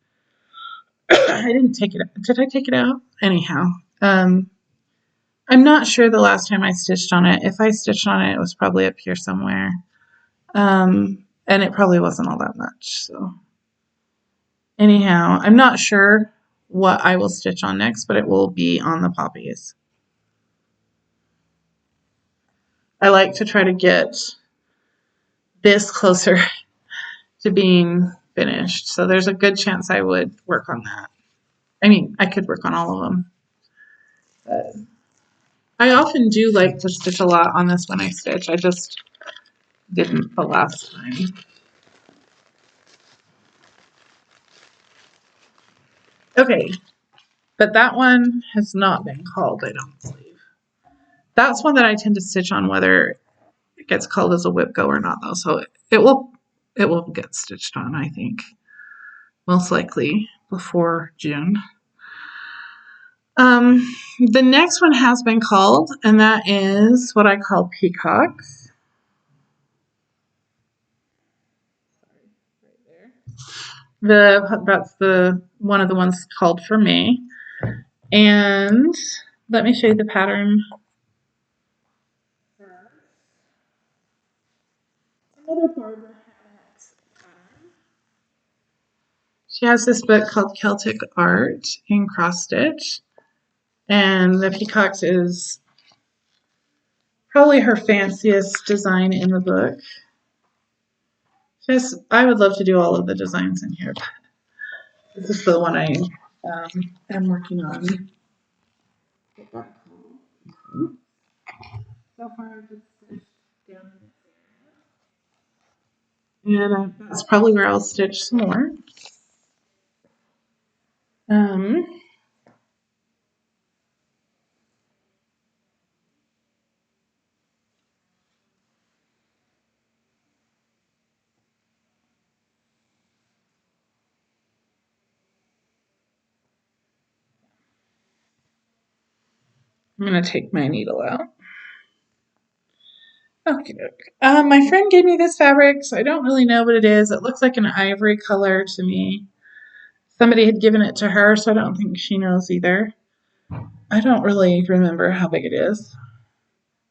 I didn't take it. Did I take it out? Anyhow, I'm not sure the last time I stitched on it. If I stitched on it, it was probably up here somewhere. And it probably wasn't all that much. So anyhow, I'm not sure what I will stitch on next, but it will be on the poppies. I like to try to get this closer to being finished. So there's a good chance I would work on that. I mean, I could work on all of them. But I often do like to stitch a lot on this when I stitch. I just didn't the last time. Okay, but that one has not been called, I don't believe. That's one that I tend to stitch on whether it gets called as a Wipgo or not, though. So it will get stitched on, I think, most likely before June. The next one has been called, and that is what I call peacocks. That's the one of the ones called for May. And let me show you the pattern. Another Barbara Hammett pattern. She has this book called Celtic Art in Cross Stitch, and the peacocks is probably her fanciest design in the book. I would love to do all of the designs in here, but this is the one I am working on. So far, I've just stitched down in this area. And that's probably where I'll stitch some more. I'm going to take my needle out. Okay. My friend gave me this fabric, so I don't really know what it is. It looks like an ivory color to me. Somebody had given it to her, so I don't think she knows either. I don't really remember how big it is.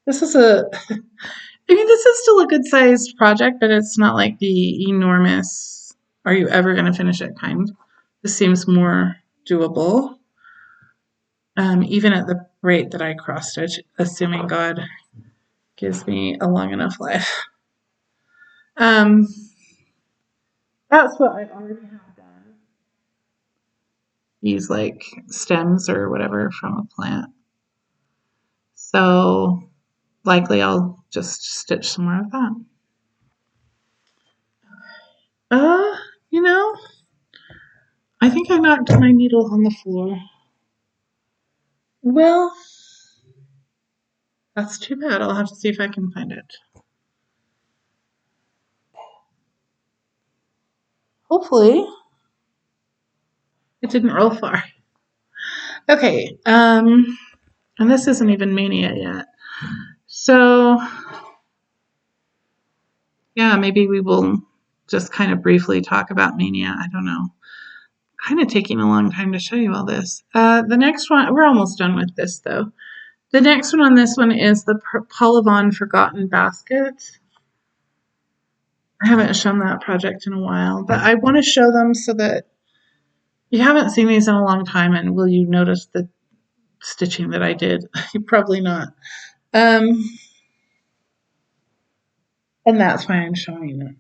This is this is still a good sized project, but it's not like the enormous, are you ever going to finish it kind. This seems more doable. Even at the rate that I cross stitch, assuming God gives me a long enough life. That's what I already have done. These like stems or whatever from a plant. So likely I'll just stitch some more of that. You know, I think I knocked my needle on the floor. Well, that's too bad. I'll have to see if I can find it. Hopefully, it didn't roll far. Okay, and this isn't even Mania yet. So, yeah, maybe we will just kind of briefly talk about Mania. I don't know. Kind of taking a long time to show you all this. The next one, we're almost done with this though. The next one on this one is the Polyvon Forgotten Basket. I haven't shown that project in a while, but I want to show them so that you haven't seen these in a long time, and will you notice the stitching that I did? Probably not. Um, and that's why I'm showing it to you.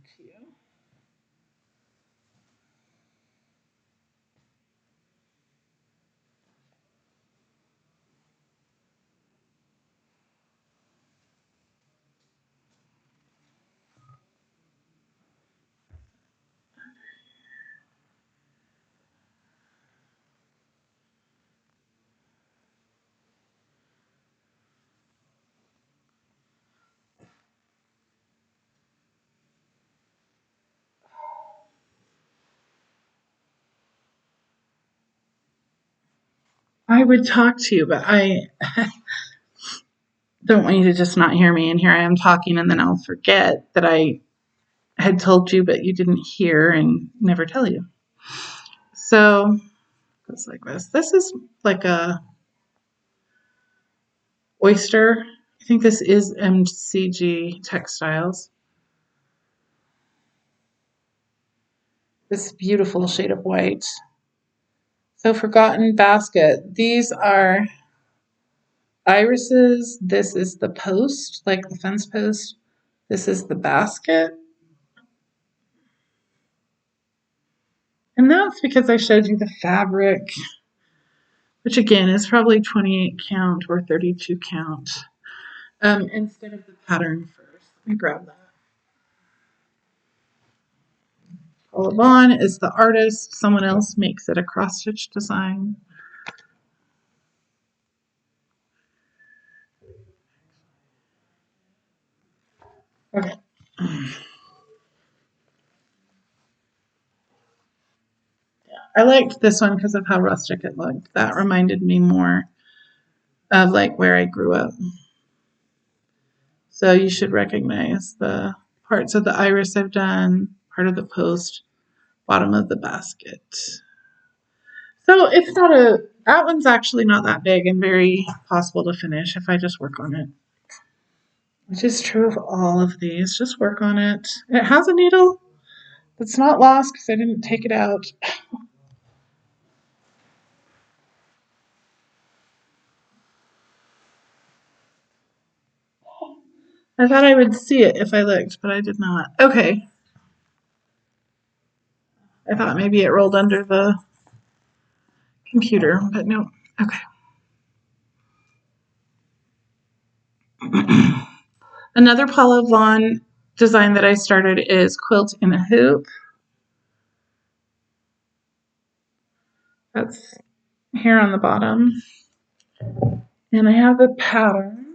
I would talk to you, but I don't want you to just not hear me. And here I am talking, and then I'll forget that I had told you, but you didn't hear and never tell you. So it goes like this. This is like a oyster. I think this is MCG Textiles. This beautiful shade of white. So Forgotten Basket. These are irises. This is the post, like the fence post. This is the basket. And that's because I showed you the fabric, which again is probably 28 count or 32 count, instead of the pattern first. Let me grab that. Paula Vaughn is the artist. Someone else makes it a cross-stitch design. Okay. I liked this one because of how rustic it looked. That reminded me more of like where I grew up. So you should recognize the parts of the iris I've done, part of the post, bottom of the basket. So it's not that one's actually not that big and very possible to finish if I just work on it. Which is true of all of these. Just work on it. It has a needle. It's not lost because I didn't take it out. I thought I would see it if I looked, but I did not. Okay. I thought maybe it rolled under the computer, but no. Okay. Another Paula Vaughn design that I started is Quilt in a Hoop. That's here on the bottom. And I have a pattern.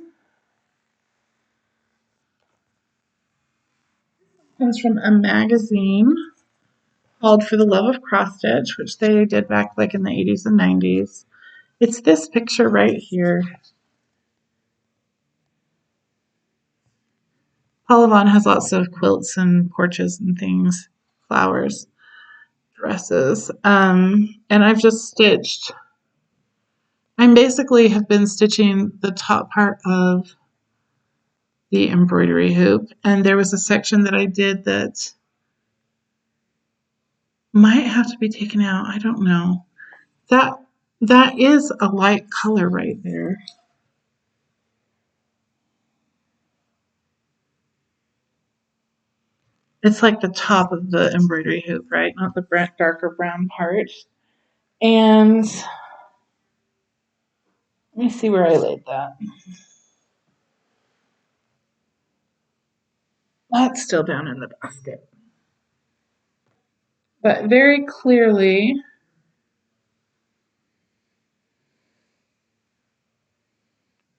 It comes from a magazine called For the Love of Cross Stitch, which they did back like in the 80s and 90s. It's this picture right here. Paula Vaughn has lots of quilts and porches and things, flowers, dresses. And I've just stitched. I basically have been stitching the top part of the embroidery hoop. And there was a section that I did that might have to be taken out. I don't know. That is a light color right there. It's like the top of the embroidery hoop, right? Not the darker brown part. And let me see where I laid that. That's still down in the basket. But very clearly,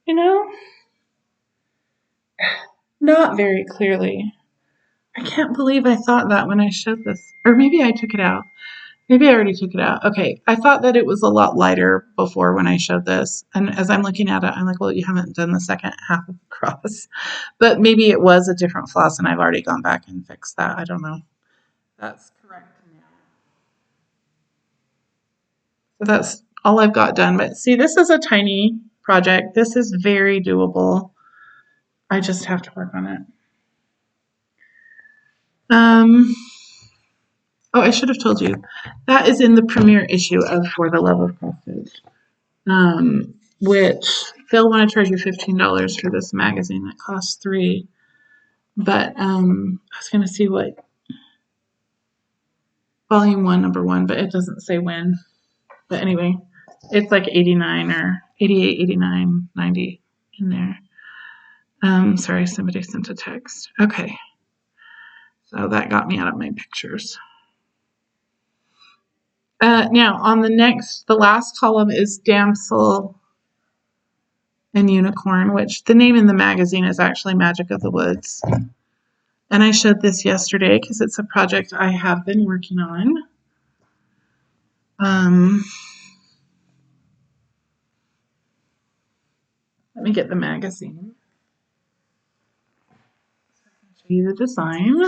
you know, not very clearly. I can't believe I thought that when I showed this. Or maybe I took it out. Maybe I already took it out. Okay, I thought that it was a lot lighter before when I showed this. And as I'm looking at it, I'm like, well, you haven't done the second half of the cross. But maybe it was a different floss and I've already gone back and fixed that. I don't know. That's correct now. So that's all I've got done. But see, this is a tiny project. This is very doable. I just have to work on it. Oh, I should have told you. That is in the premiere issue of For the Love of Crossstitch, which they'll want to charge you $15 for this magazine that costs $3. But I was going to see what volume 1, number 1, but it doesn't say when. But anyway, it's like 89 or 88, 89, 90 in there. Sorry, somebody sent a text. Okay. So that got me out of my pictures. Now, on the last column is Damsel and Unicorn, which the name in the magazine is actually Magic of the Woods. And I showed this yesterday because it's a project I have been working on. Let me get the magazine. Show you the design.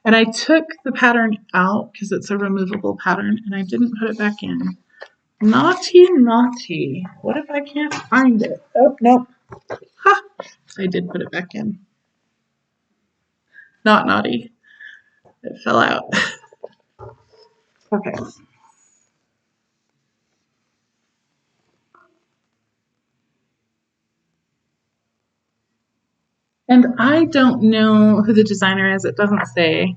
And I took the pattern out because it's a removable pattern and I didn't put it back in. Naughty, naughty. What if I can't find it? Oh, nope. Ha! I did put it back in. Not naughty. It fell out. Okay. And I don't know who the designer is. It doesn't say.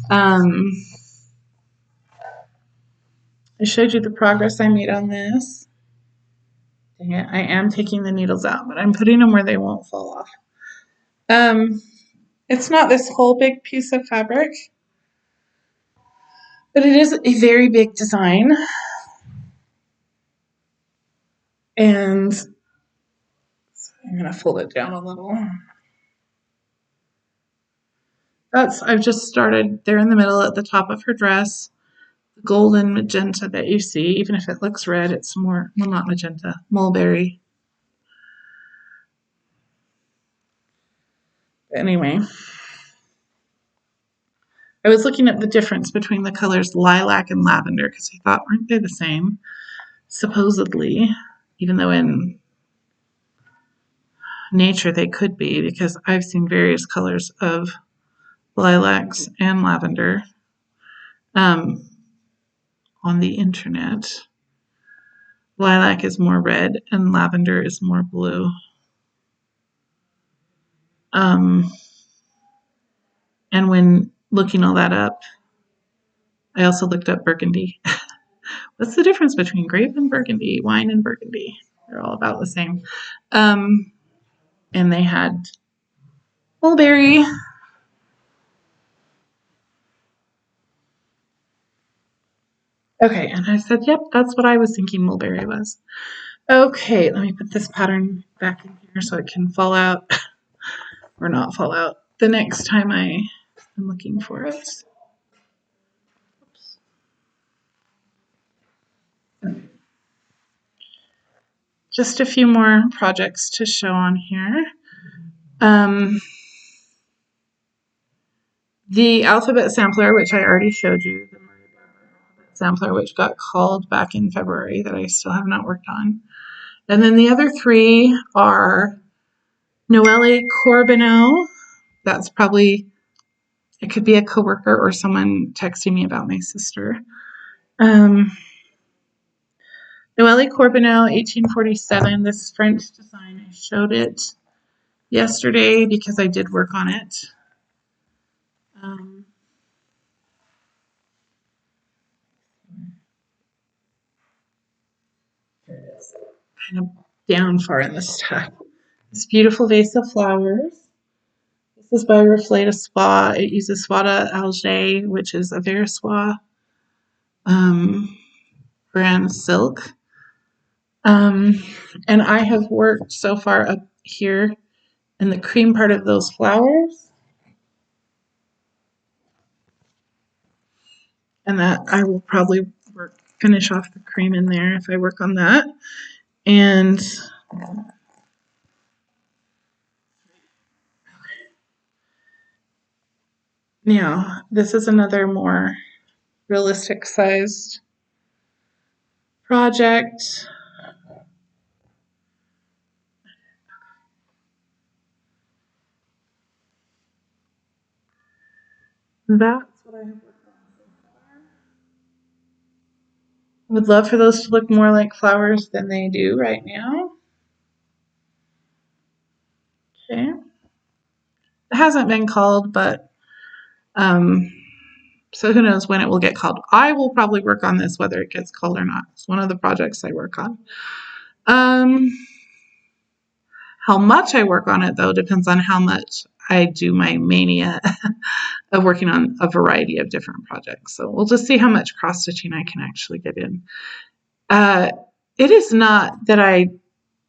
I showed you the progress I made on this. Dang it, I am taking the needles out, but I'm putting them where they won't fall off. It's not this whole big piece of fabric, but it is a very big design. And I'm going to fold it down a little. I've just started there in the middle at the top of her dress. The golden magenta that you see, even if it looks red, it's more, well, not magenta, mulberry. Anyway, I was looking at the difference between the colors lilac and lavender because I thought, aren't they the same? Supposedly, even though in nature they could be, because I've seen various colors of lilacs and lavender on the internet. Lilac is more red and lavender is more blue. And when looking all that up, I also looked up burgundy. What's the difference between grape and burgundy, wine and burgundy? They're all about the same. And they had mulberry. Okay, and I said, yep, that's what I was thinking mulberry was. Okay, let me put this pattern back in here so it can fall out or not fall out the next time I am looking for it. Just a few more projects to show on here. The alphabet sampler, which I already showed you, the sampler, which got called back in February that I still have not worked on. And then the other three are Noelle Corbineau. That's probably, it could be a coworker or someone texting me about my sister. Noelle Corbineau, 1847, this French design. I showed it yesterday because I did work on it. Here it is. Kind of down far in the stack. This beautiful vase of flowers. This is by Reflet de Soie. It uses Soie d'Alger, which is a Versoie brand silk. And I have worked so far up here in the cream part of those flowers. and that I will probably finish off the cream in there if I work on that. And yeah, this is another more realistic sized project. That's what I have worked on so far. Would love for those to look more like flowers than they do right now. Okay. It hasn't been called, but so who knows when it will get called. I will probably work on this whether it gets called or not. It's one of the projects I work on. Um, how much I work on it, though, depends on how much I do my mania of working on a variety of different projects. So we'll just see how much cross stitching I can actually get in. It is not that I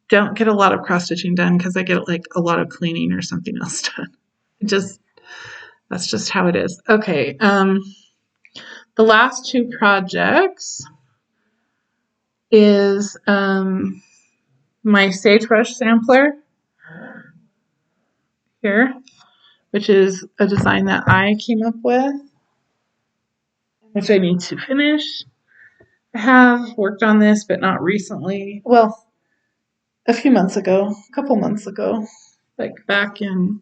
don't get a lot of cross stitching done because I get like a lot of cleaning or something else done. That's just how it is. Okay. The last two projects is my sagebrush sampler here, which is a design that I came up with, which I need to finish. I have worked on this, but not recently. Well, a few months ago, a couple months ago, like back in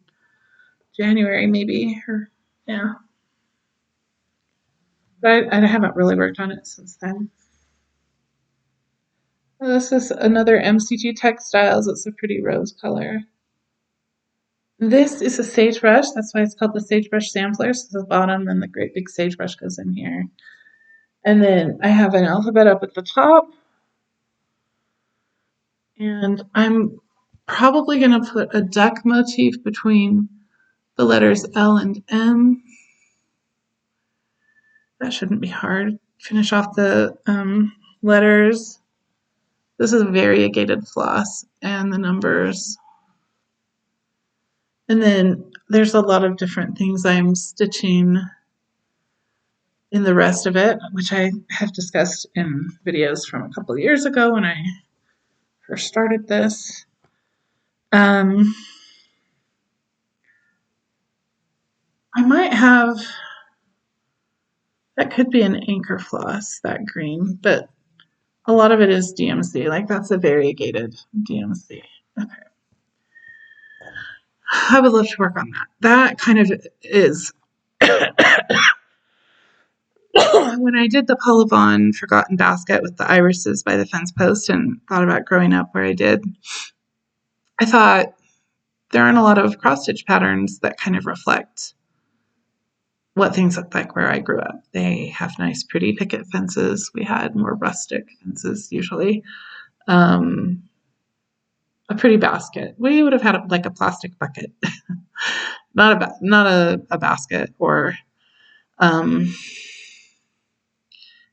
January maybe, or yeah. But I haven't really worked on it since then. This is another MCG Textiles. It's a pretty rose color. This is a sagebrush. That's why it's called the sagebrush sampler. So the bottom and the great big sagebrush goes in here. And then I have an alphabet up at the top. And I'm probably going to put a duck motif between the letters L and M. That shouldn't be hard. Finish off the letters. This is variegated floss and the numbers. And then there's a lot of different things I'm stitching in the rest of it, which I have discussed in videos from a couple of years ago when I first started this. I might have, that could be an anchor floss, that green, but a lot of it is DMC. Like that's a variegated DMC. Okay. I would love to work on that. That kind of is when I did the Polybond Forgotten Basket with the irises by the fence post and thought about growing up where I did, I thought there aren't a lot of cross stitch patterns that kind of reflect what things look like where I grew up. They have nice, pretty picket fences. We had more rustic fences usually. A pretty basket. We would have had like a plastic bucket, not a basket, or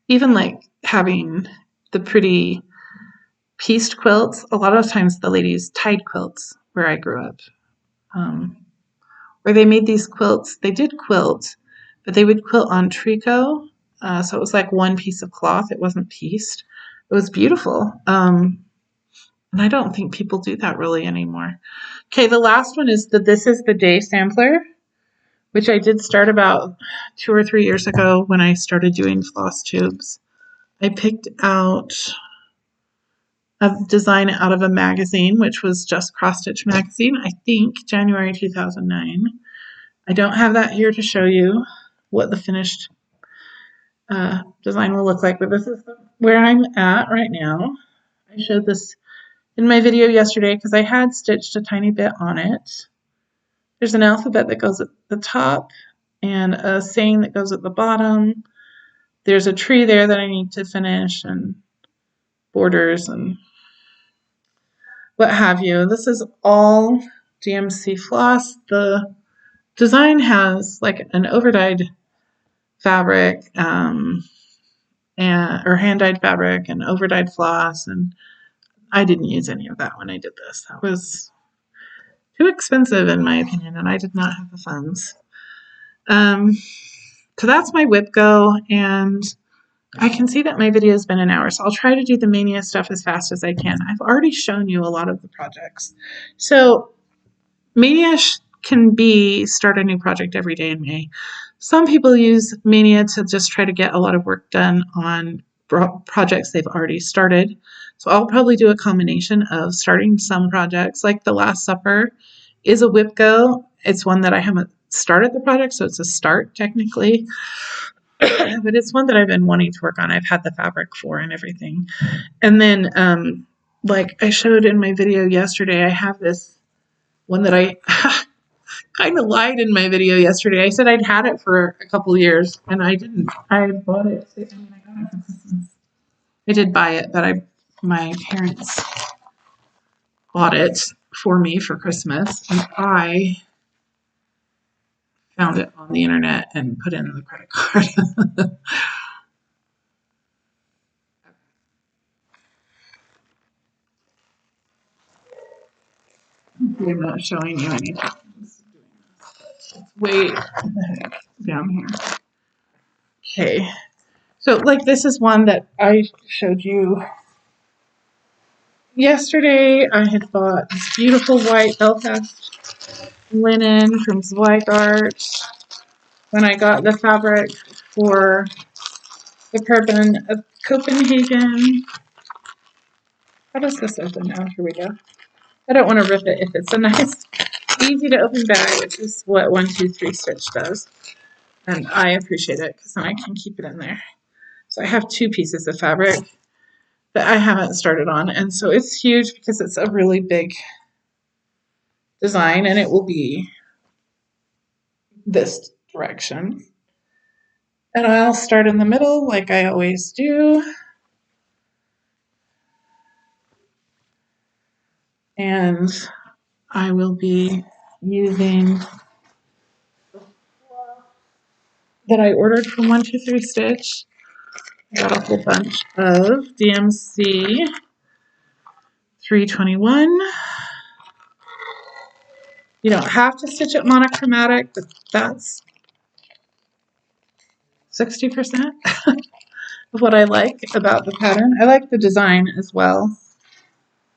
even like having the pretty pieced quilts. A lot of times the ladies tied quilts where I grew up, where they made these quilts. They did quilt, but they would quilt on tricot. So it was like one piece of cloth. It wasn't pieced. It was beautiful. And I don't think people do that really anymore. Okay, the last one is This Is the Day sampler, which I did start about 2 or 3 years ago when I started doing floss tubes. I picked out a design out of a magazine, which was Just Cross Stitch magazine, I think January 2009. I don't have that here to show you what the finished design will look like, but this is where I'm at right now. I showed this in my video yesterday because I had stitched a tiny bit on it. There's an alphabet that goes at the top and a saying that goes at the bottom. There's a tree there that I need to finish and borders and what have you. This is all DMC floss. The design has like an overdyed fabric or hand-dyed fabric and overdyed floss, and I didn't use any of that when I did this. That was too expensive in my opinion, and I did not have the funds. So that's my Wipgo, and I can see that my video has been an hour, so I'll try to do the Mania stuff as fast as I can. I've already shown you a lot of the projects. So Mania can be start a new project every day in May. Some people use Mania to just try to get a lot of work done on projects they've already started. So I'll probably do a combination of starting some projects, like The Last Supper is a Wipgo. It's one that I haven't started the project, so it's a start technically. But it's one that I've been wanting to work on. I've had the fabric for and everything. And then, like I showed in my video yesterday, I have this one that I kind of lied in my video yesterday. I said I'd had it for a couple years, and I didn't. I bought it. I got it for Christmas. I did buy it, but my parents bought it for me for Christmas, and I found it on the internet and put in the credit card. I'm not showing you anything. It's way down here. Okay. So, like, this is one that I showed you yesterday. I had bought this beautiful white Belfast linen from Zweigart when I got the fabric for the Carbon of Copenhagen. How does this open now? Here we go. I don't want to rip it if it's a nice, easy to open bag, which is what 1, 2, 3 stitch does. And I appreciate it because then I can keep it in there. So I have 2 pieces of fabric that I haven't started on. And so it's huge because it's a really big design, and it will be this direction. And I'll start in the middle like I always do. And I will be using that I ordered from 1, 2, 3 Stitch. I got a whole bunch of DMC 321. You don't have to stitch it monochromatic, but that's 60% of what I like about the pattern. I like the design as well,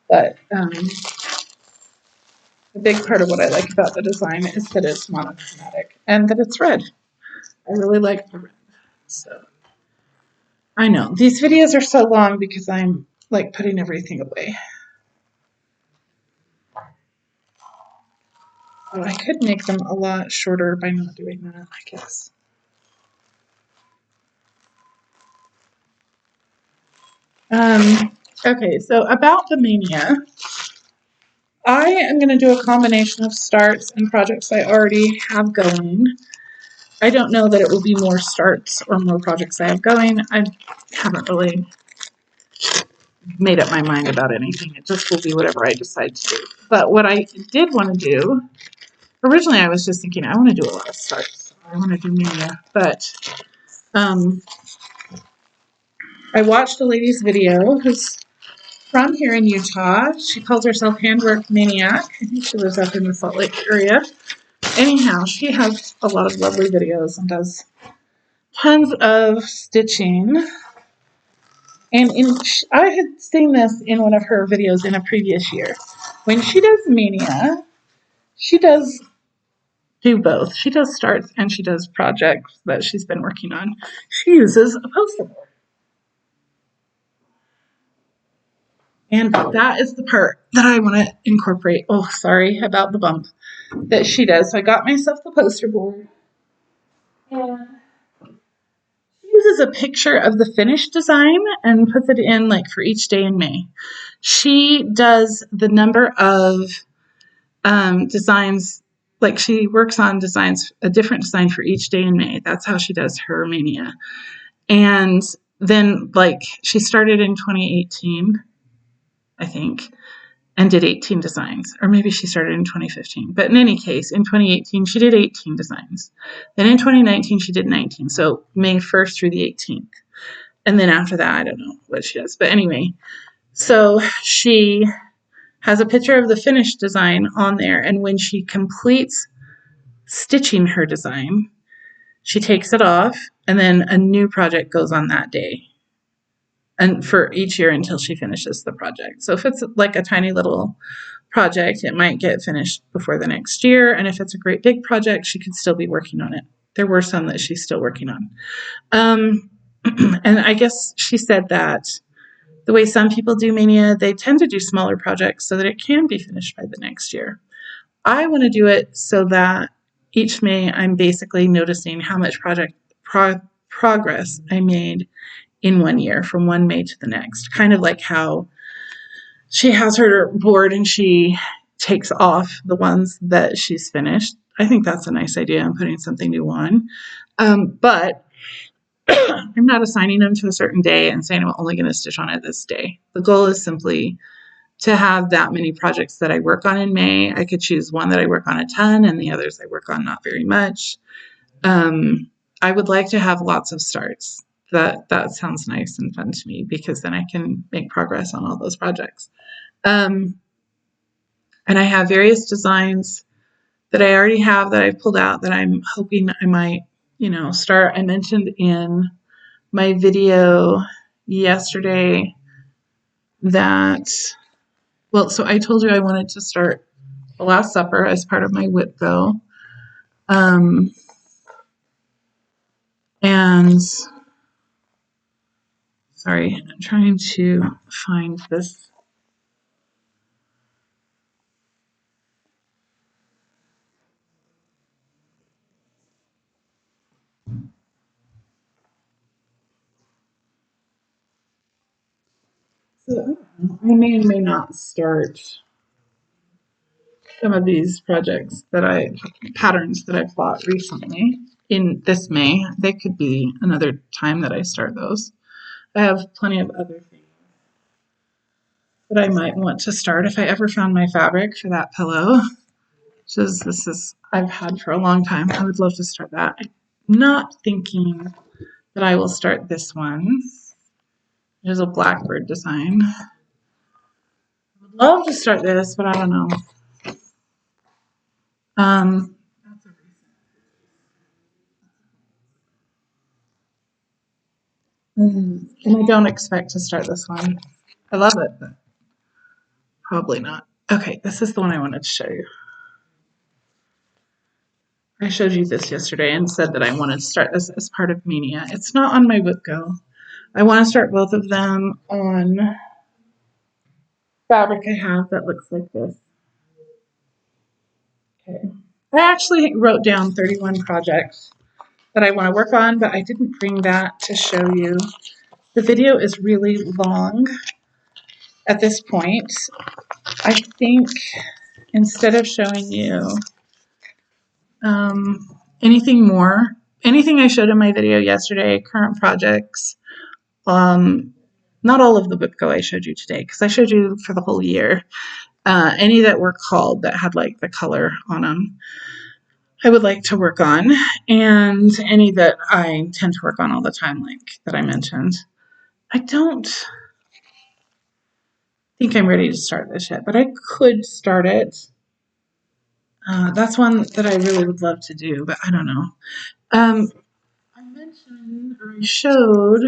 but the big part of what I like about the design is that it's monochromatic and that it's red. I really like the red. So I know these videos are so long because I'm like putting everything away. So I could make them a lot shorter by not doing that, I guess. Okay, so about the Mania, I am going to do a combination of starts and projects I already have going. I don't know that it will be more starts or more projects I have going. I haven't really made up my mind about anything. It just will be whatever I decide to do. But what I did want to do, originally I was just thinking I want to do a lot of starts. I want to do Mania, but I watched a lady's video who's from here in Utah. She calls herself Handwork Maniac. I think she lives up in the Salt Lake area. Anyhow, she has a lot of lovely videos and does tons of stitching. And I had seen this in one of her videos in a previous year. When she does Mania, she does do both. She does starts and she does projects that she's been working on. She uses a poster board. And that is the part that I want to incorporate. Oh, sorry about the bump that she does. So I got myself the poster board. And she uses a picture of the finished design and puts it in like for each day in May. She does the number of designs, like she works on designs, a different design for each day in May. That's how she does her Mania. And then like she started in 2018, I think, and did 18 designs, or maybe she started in 2015. But in any case, in 2018, she did 18 designs. Then in 2019, she did 19. So May 1st through the 18th. And then after that, I don't know what she does. But anyway, so she has a picture of the finished design on there. And when she completes stitching her design, She takes it off, and then a new project goes on that day, and for each year until she finishes the project. So if it's like a tiny little project, it might get finished before the next year. And if it's a great big project, she could still be working on it. There were some that she's still working on. And I guess she said that the way some people do Mania, they tend to do smaller projects so that it can be finished by the next year. I want to do it so that each May I'm basically noticing how much progress I made in 1 year from one May to the next. Kind of like how she has her board and she takes off the ones that she's finished. I think that's a nice idea. I'm putting something new on. But I'm not assigning them to a certain day and saying I'm only going to stitch on it this day. The goal is simply to have that many projects that I work on in May. I could choose one that I work on a ton and the others I work on not very much. I would like to have lots of starts. That sounds nice and fun to me because then I can make progress on all those projects. And I have various designs that I already have that I've pulled out that I'm hoping I might, start. I mentioned in my video yesterday that, so I told you I wanted to start The Last Supper as part of my Wipgo. And sorry, I'm trying to find this. So I may or may not start some of these patterns that I've bought recently in this May. They could be another time that I start those. I have plenty of other things that I might want to start if I ever found my fabric for that pillow. I've had for a long time. I would love to start that. I'm not thinking that I will start this one. There's a blackbird design. I would love to start this, but I don't know. And I don't expect to start this one. I love it, but probably not. Okay, this is the one I wanted to show you. I showed you this yesterday and said that I wanted to start this as part of Mania. It's not on my Wipgo. I want to start both of them on fabric I have that looks like this. Okay. I actually wrote down 31 projects that I want to work on, but I didn't bring that to show you. The video is really long at this point. I think instead of showing you anything I showed in my video yesterday, current projects, not all of the Wipgo I showed you today, because I showed you for the whole year. Any that were called that had like the color on them, I would like to work on, and any that I tend to work on all the time, like that I mentioned. I don't think I'm ready to start this yet, but I could start it. That's one that I really would love to do, but I don't know. I mentioned, or I showed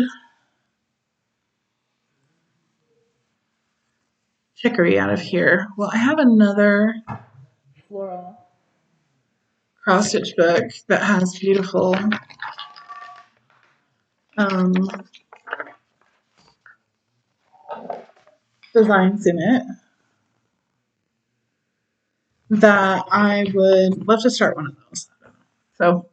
chicory out of here. Well, I have another floral cross stitch book that has beautiful designs in it that I would love to start one of those. So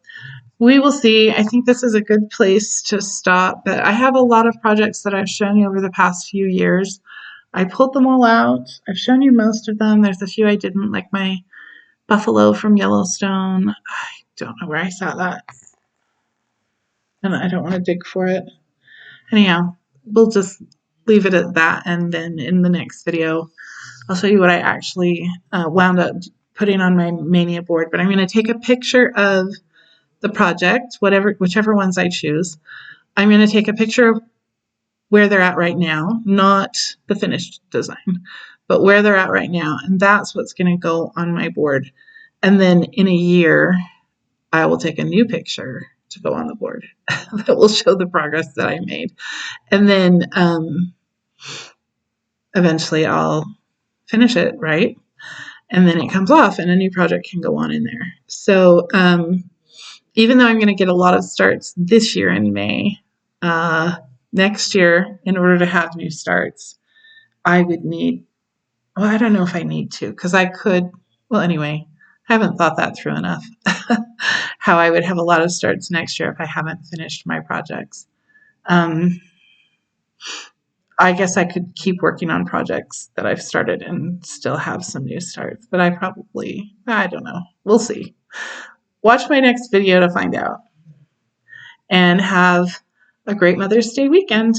we will see. I think this is a good place to stop, but I have a lot of projects that I've shown you over the past few years. I pulled them all out. I've shown you most of them. There's a few I didn't, like my buffalo from Yellowstone. I don't know where I saw that, and I don't want to dig for it. Anyhow, we'll just leave it at that, and then in the next video, I'll show you what I actually wound up putting on my Mania board. But I'm going to take a picture of the project, whichever ones I choose. I'm going to take a picture of where they're at right now, not the finished design, but where they're at right now. And that's what's going to go on my board. And then in a year, I will take a new picture to go on the board that will show the progress that I made. And then eventually I'll finish it, right? And then it comes off and a new project can go on in there. So even though I'm going to get a lot of starts this year in May, next year, in order to have new starts, I would need, well, I don't know if I need to, because I could, well, anyway, I haven't thought that through enough, how I would have a lot of starts next year if I haven't finished my projects. I guess I could keep working on projects that I've started and still have some new starts, but I don't know. We'll see. Watch my next video to find out. And have a great Mother's Day weekend.